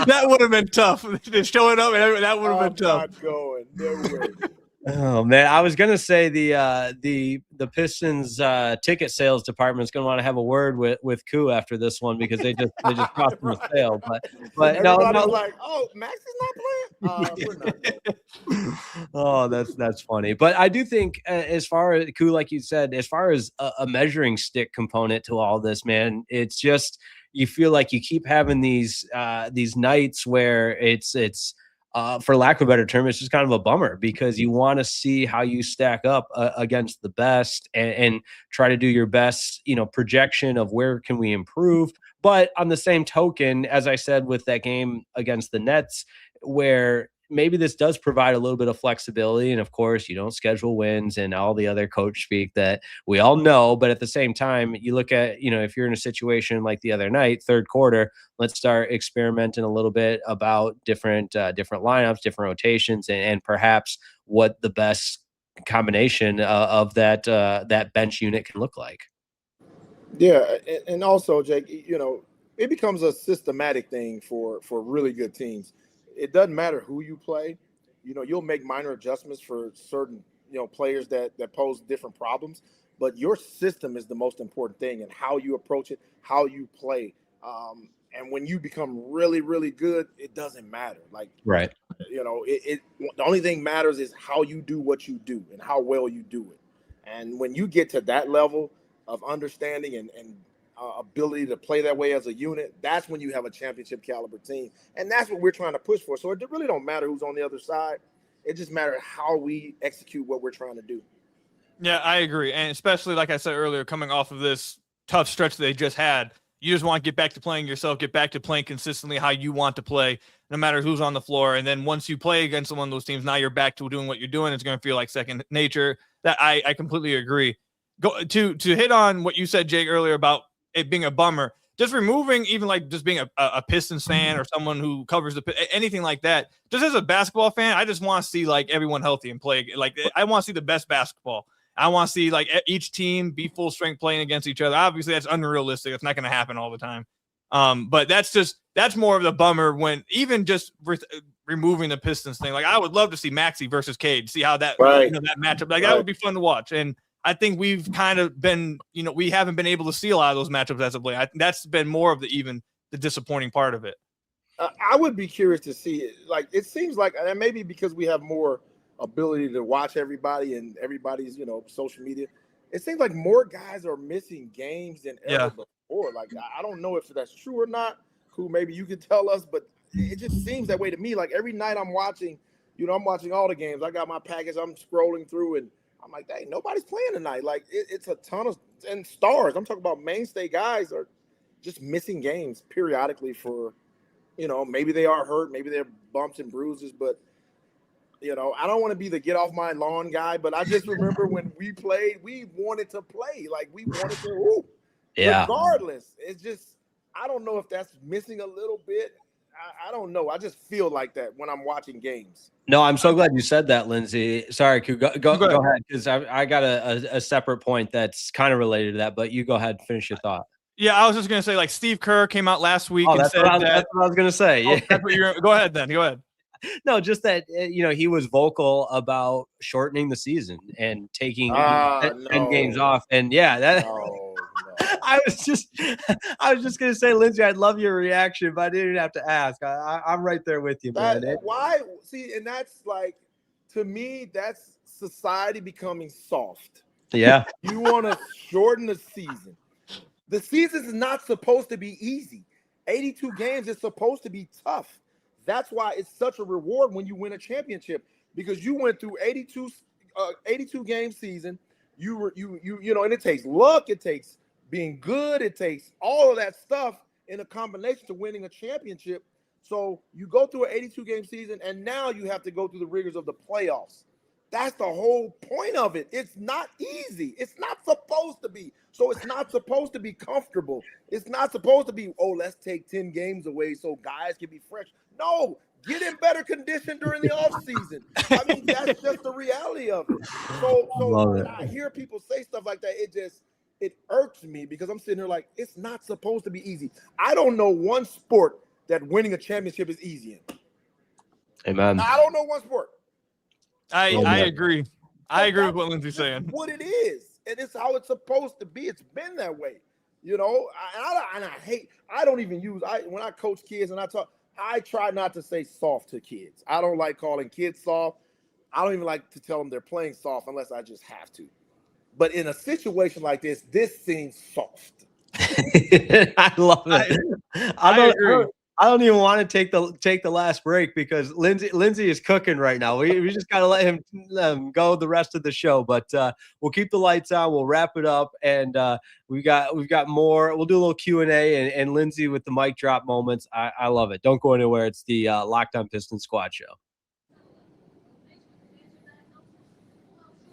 That would have been tough. Just showing up, that would have been tough. I'm not going. No way. Oh man, I was gonna say the Pistons ticket sales department is gonna want to have a word with Koo after this one, because they just crossed the sale. But everybody's like, oh, Max is not playing. We're not. Oh, that's funny. But I do think, as far as Koo, like you said, as far as a measuring stick component to all this, man, it's just you feel like you keep having these nights where it's for lack of a better term, it's just kind of a bummer, because you want to see how you stack up against the best and try to do your best, projection of where can we improve. But on the same token, as I said with that game against the Nets, where maybe this does provide a little bit of flexibility. And of course, you don't schedule wins and all the other coach speak that we all know. But at the same time, you look at, if you're in a situation like the other night, third quarter, let's start experimenting a little bit about different lineups, different rotations, and perhaps what the best combination of that bench unit can look like. Yeah. And also, Jake, it becomes a systematic thing for really good teams. It doesn't matter who you play. You'll make minor adjustments for certain, players that pose different problems, but your system is the most important thing, and how you approach it, how you play. And when you become really, really good, it doesn't matter. Right. The only thing matters is how you do what you do and how well you do it. And when you get to that level of understanding and ability to play that way as a unit, that's when you have a championship caliber team. And that's what we're trying to push for. So it really don't matter who's on the other side. It just matters how we execute what we're trying to do. Yeah, I agree. And especially, like I said earlier, coming off of this tough stretch that they just had, you just want to get back to playing yourself, get back to playing consistently how you want to play, no matter who's on the floor. And then once you play against one of those teams, now you're back to doing what you're doing. It's going to feel like second nature. That I completely agree. Go to hit on what you said, Jake, earlier about it being a bummer, just removing even just being a Pistons fan or someone who covers anything like that. Just as a basketball fan, I just want to see everyone healthy and play. I want to see the best basketball. I want to see each team be full strength playing against each other. Obviously, that's unrealistic. It's not going to happen all the time. But that's more of the bummer when even just removing the Pistons thing. I would love to see Maxey versus Cade, see how that that matchup. That would be fun to watch. And I think we've kind of been, we haven't been able to see a lot of those matchups as of late. I think that's been more of the disappointing part of it. I would be curious to see it. It seems like, and maybe because we have more ability to watch everybody and everybody's, social media, it seems like more guys are missing games than ever before. I don't know if that's true or not. Who maybe you could tell us, but it just seems that way to me. Every night I'm watching, I'm watching all the games. I got my package. I'm scrolling through and I'm like, dang, nobody's playing tonight. It's a ton of stars. I'm talking about mainstay guys are just missing games periodically for, maybe they are hurt, maybe they're bumps and bruises, but I don't want to be the get off my lawn guy, but I just remember when we played, we wanted to play. We wanted to hoop. Yeah. Regardless. It's just, I don't know if that's missing a little bit. I don't know. I just feel like that when I'm watching games. No, I'm so glad you said that, Lindsey. Sorry, go ahead, because I got a separate point that's kind of related to that, but you go ahead and finish your thought. Yeah, I was just going to say, like, Steve Kerr came out last week and said that. That's what I was going to say. Oh, that's what you're, go ahead then. Go ahead. No, just that, he was vocal about shortening the season and taking 10 games off. And No. I was just going to say, Lindsey, I'd love your reaction, but I didn't have to ask. I'm right there with you, man. Why? See, and that's like, to me, that's society becoming soft. Yeah. You want to shorten the season. The season is not supposed to be easy. 82 games is supposed to be tough. That's why it's such a reward when you win a championship, because you went through 82 game season. You know, and it takes luck, it takes being good, it takes all of that stuff in a combination to winning a championship. So you go through an 82 game season, and now you have to go through the rigors of the playoffs. That's the whole point of it. It's not easy. It's not supposed to be. So it's not supposed to be comfortable. It's not supposed to be, oh, let's take 10 games away so guys can be fresh. No, get in better condition during the offseason. I mean, that's just the reality of it. So when I hear people say stuff like that, it irks me, because I'm sitting here like, it's not supposed to be easy. I don't know one sport that winning a championship is easy in. Amen. I don't know one sport. I agree. I agree with what Lindsey's saying. What it is, and it's how it's supposed to be. It's been that way, you know. I don't even use. When I coach kids and I talk, I try not to say soft to kids. I don't like calling kids soft. I don't even like to tell them they're playing soft unless I just have to. But in a situation like this seems soft. I love it. I agree. I don't even want to take the last break, because Lindsey is cooking right now. We just got to let him go the rest of the show. But we'll keep the lights on. We'll wrap it up, and we've got more. We'll do a little Q&A and Lindsey with the mic drop moments. I love it. Don't go anywhere. It's the Locked On Pistons Squad Show.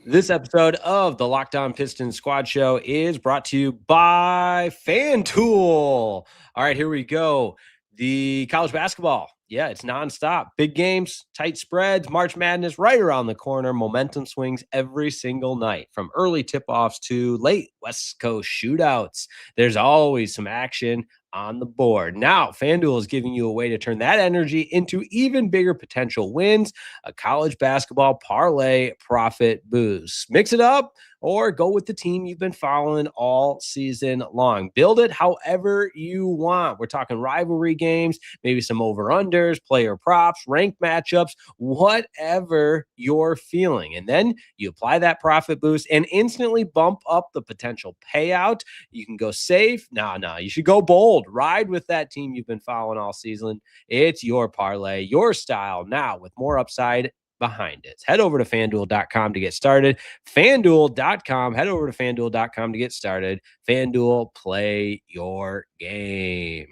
This episode of the Locked On Pistons Squad Show is brought to you by FanDuel. All right, here we go. The college basketball, it's nonstop. Big games, tight spreads, March Madness right around the corner. Momentum swings every single night, from early tip-offs to late West Coast shootouts. There's always some action on the board. Now, FanDuel is giving you a way to turn that energy into even bigger potential wins, a college basketball parlay profit boost. Mix it up or go with the team you've been following all season long. Build it however you want. We're talking rivalry games, maybe some over-unders, player props, ranked matchups, whatever you're feeling. And then you apply that profit boost and instantly bump up the potential payout. You can go safe. No, you should go bold. Ride with that team you've been following all season. It's your parlay, your style, now with more upside behind it. Head over to FanDuel.com to get started. FanDuel.com. Head over to FanDuel.com to get started. FanDuel, play your game.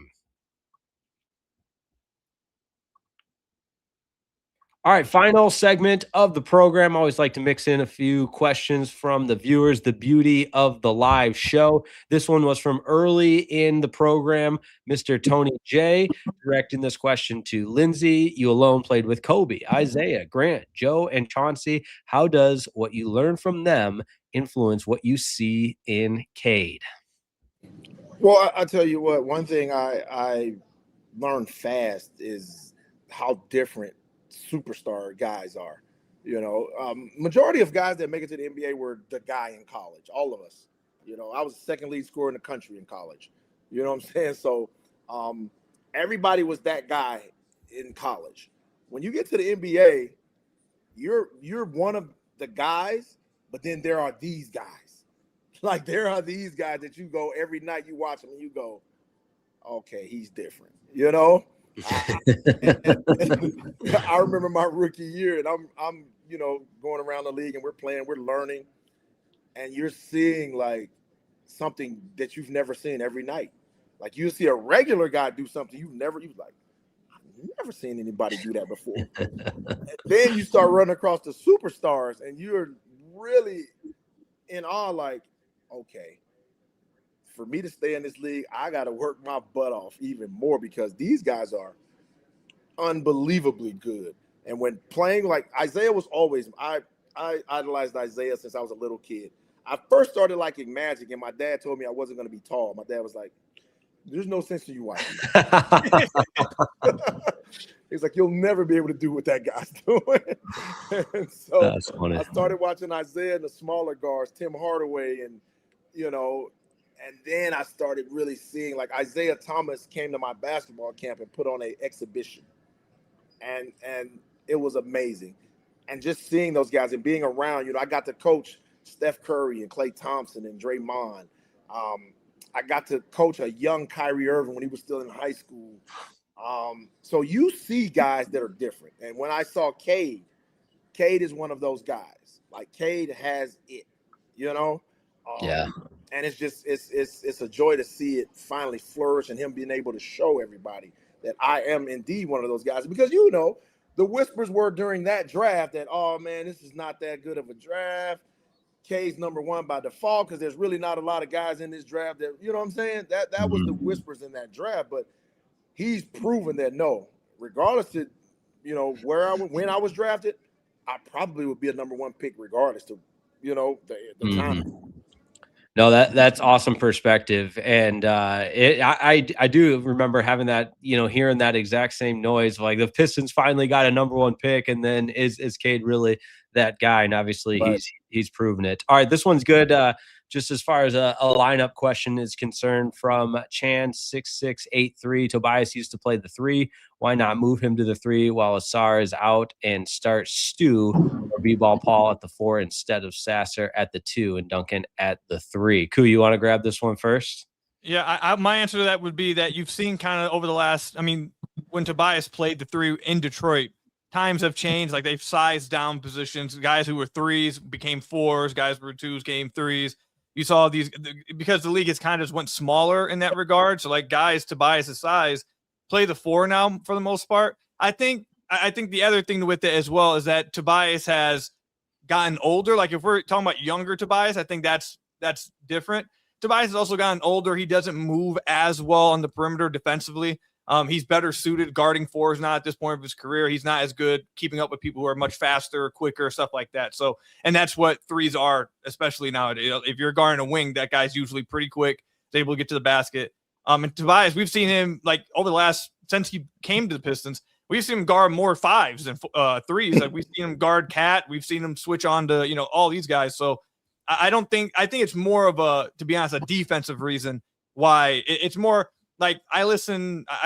All right, final segment of the program. I always like to mix in a few questions from the viewers, the beauty of the live show. This one was from early in the program, Mr. Tony J, directing this question to Lindsey. You alone played with Kobe, Isaiah, Grant, Joe, and Chauncey. How does what you learn from them influence what you see in Cade? Well, I tell you what, one thing I learned fast is how different superstar guys are. You know, majority of guys that make it to the NBA were the guy in college. All of us. You know, I was the second lead scorer in the country in college. You know what I'm saying? So everybody was that guy in college. When you get to the NBA, you're one of the guys, but then there are these guys. Like, there are these guys that you go every night, you watch them and you go, okay, he's different. You know? I remember my rookie year, and I'm going around the league, and we're learning, and you're seeing like something that you've never seen every night. Like, you see a regular guy do something you've never seen anybody do that before. And then you start running across the superstars, and you're really in awe, like, okay, for me to stay in this league, I got to work my butt off even more because these guys are unbelievably good. And when playing, like Isaiah was always, I idolized Isaiah since I was a little kid. I first started liking Magic, and my dad told me I wasn't going to be tall. My dad was like, there's no sense to you watching. He's like, you'll never be able to do what that guy's doing. And so That's funny. I started watching Isaiah and the smaller guards, Tim Hardaway, and, you know, and then I started really seeing, like, Isaiah Thomas came to my basketball camp and put on an exhibition. And it was amazing. And just seeing those guys and being around, you know, I got to coach Steph Curry and Klay Thompson and Draymond. I got to coach a young Kyrie Irving when he was still in high school. So you see guys that are different. And when I saw Cade is one of those guys. Like, Cade has it, you know? Yeah. And it's just, it's a joy to see it finally flourish and him being able to show everybody that I am indeed one of those guys. Because, you know, the whispers were during that draft that, oh, man, this is not that good of a draft. Cade's number one by default because there's really not a lot of guys in this draft that, you know what I'm saying? That was the whispers in that draft. But he's proven that, no, regardless of, you know, when I was drafted, I probably would be a number one pick regardless to, you know, the time. No, that's awesome perspective. And I do remember having that, you know, hearing that exact same noise, like the Pistons finally got a number one pick. And then is Cade really that guy? And obviously he's proven it. All right. This one's good. Just as far as a lineup question is concerned from Chan6683, Tobias used to play the 3. Why not move him to the 3 while Asar is out and start Stu or B-Ball Paul at the 4 instead of Sasser at the 2 and Duncan at the 3? Ku, you want to grab this one first? Yeah, my answer to that would be that you've seen kind of over the last, I mean, when Tobias played the 3 in Detroit, times have changed. Like, they've sized down positions. Guys who were 3s became 4s. Guys who were 2s became 3s. You saw these because the league has kind of just went smaller in that regard. So, like, guys Tobias' size play the 4 now for the most part. I think the other thing with it as well is that Tobias has gotten older. Like, if we're talking about younger Tobias, I think that's different. Tobias has also gotten older. He doesn't move as well on the perimeter defensively. He's better suited guarding 4s now at this point of his career. He's not as good keeping up with people who are much faster, quicker, stuff like that. So, and that's what 3s are, especially nowadays. If you're guarding a wing, that guy's usually pretty quick. He's able to get to the basket. And Tobias, we've seen him, like, over the last, since he came to the Pistons, we've seen him guard more 5s than 3s. Like, we've seen him guard Cat. We've seen him switch on to, you know, all these guys. So I think it's more of a, to be honest, a defensive reason why. It's more like, I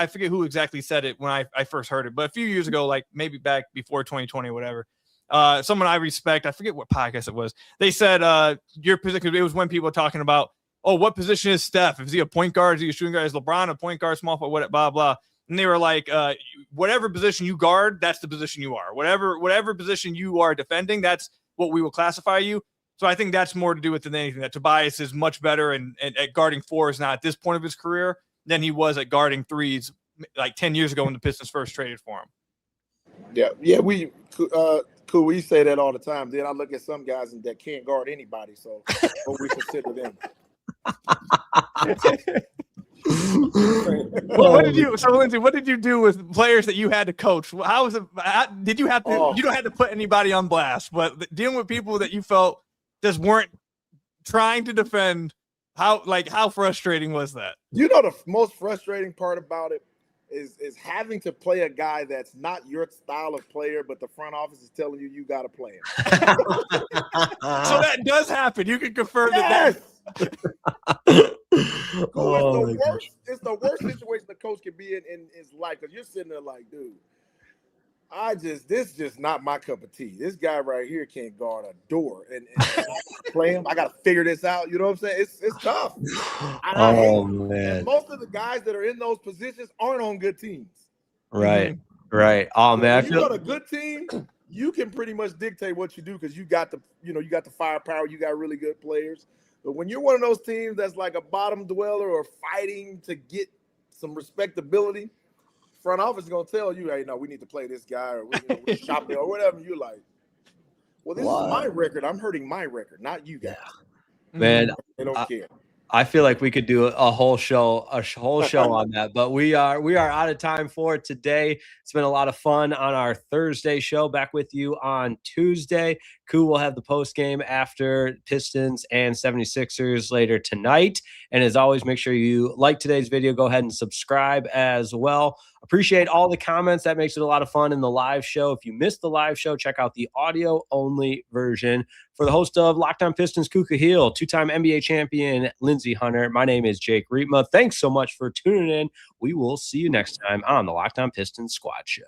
forget who exactly said it when I first heard it, but a few years ago, like maybe back before 2020 or whatever, someone I respect, I forget what podcast it was, they said your position, it was when people were talking about, oh, what position is Steph? Is he a point guard? Is he a shooting guard? Is LeBron a point guard, small forward, what, blah, blah. And they were like, whatever position you guard, that's the position you are. Whatever position you are defending, that's what we will classify you. So I think that's more to do with it than anything, that Tobias is much better and at guarding 4s now at this point of his career than he was at guarding 3s like 10 years ago when the Pistons first traded for him. Yeah, we say that all the time. Then I look at some guys that can't guard anybody, so what we consider them. Lindsey, what did you do with players that you had to coach? How was it? Did you have to? You don't have to put anybody on blast, but dealing with people that you felt just weren't trying to defend. How frustrating was that? You know, the most frustrating part about it is having to play a guy that's not your style of player, but the front office is telling you got to play him. So that does happen. You can confirm yes! that. It's the worst situation the coach can be in his life, because you're sitting there like, dude, this is just not my cup of tea. This guy right here can't guard a door, and I gotta play him. I got to figure this out. You know what I'm saying? It's tough. Man! And most of the guys that are in those positions aren't on good teams. Right. Oh man, if you're on a good team, you can pretty much dictate what you do because you got the firepower. You got really good players. But when you're one of those teams that's like a bottom dweller or fighting to get some respectability, front office is going to tell you, hey, no, we need to play this guy, or we're shopping or whatever. You're like, well, this is my record. I'm hurting my record, not you guys. Man, they don't care. I feel like we could do a whole show on that, but we are out of time for today. It's been a lot of fun on our Thursday show. Back with you on Tuesday. Khahil will have the post game after Pistons and 76ers later tonight. And as always, make sure you like today's video. Go ahead and subscribe as well. Appreciate all the comments. That makes it a lot of fun in the live show. If you missed the live show, check out the audio only version. For the host of Locked On Pistons, Khahil, two-time NBA champion Lindsey Hunter, my name is Jake Riepma. Thanks so much for tuning in. We will see you next time on the Locked On Pistons Squad Show.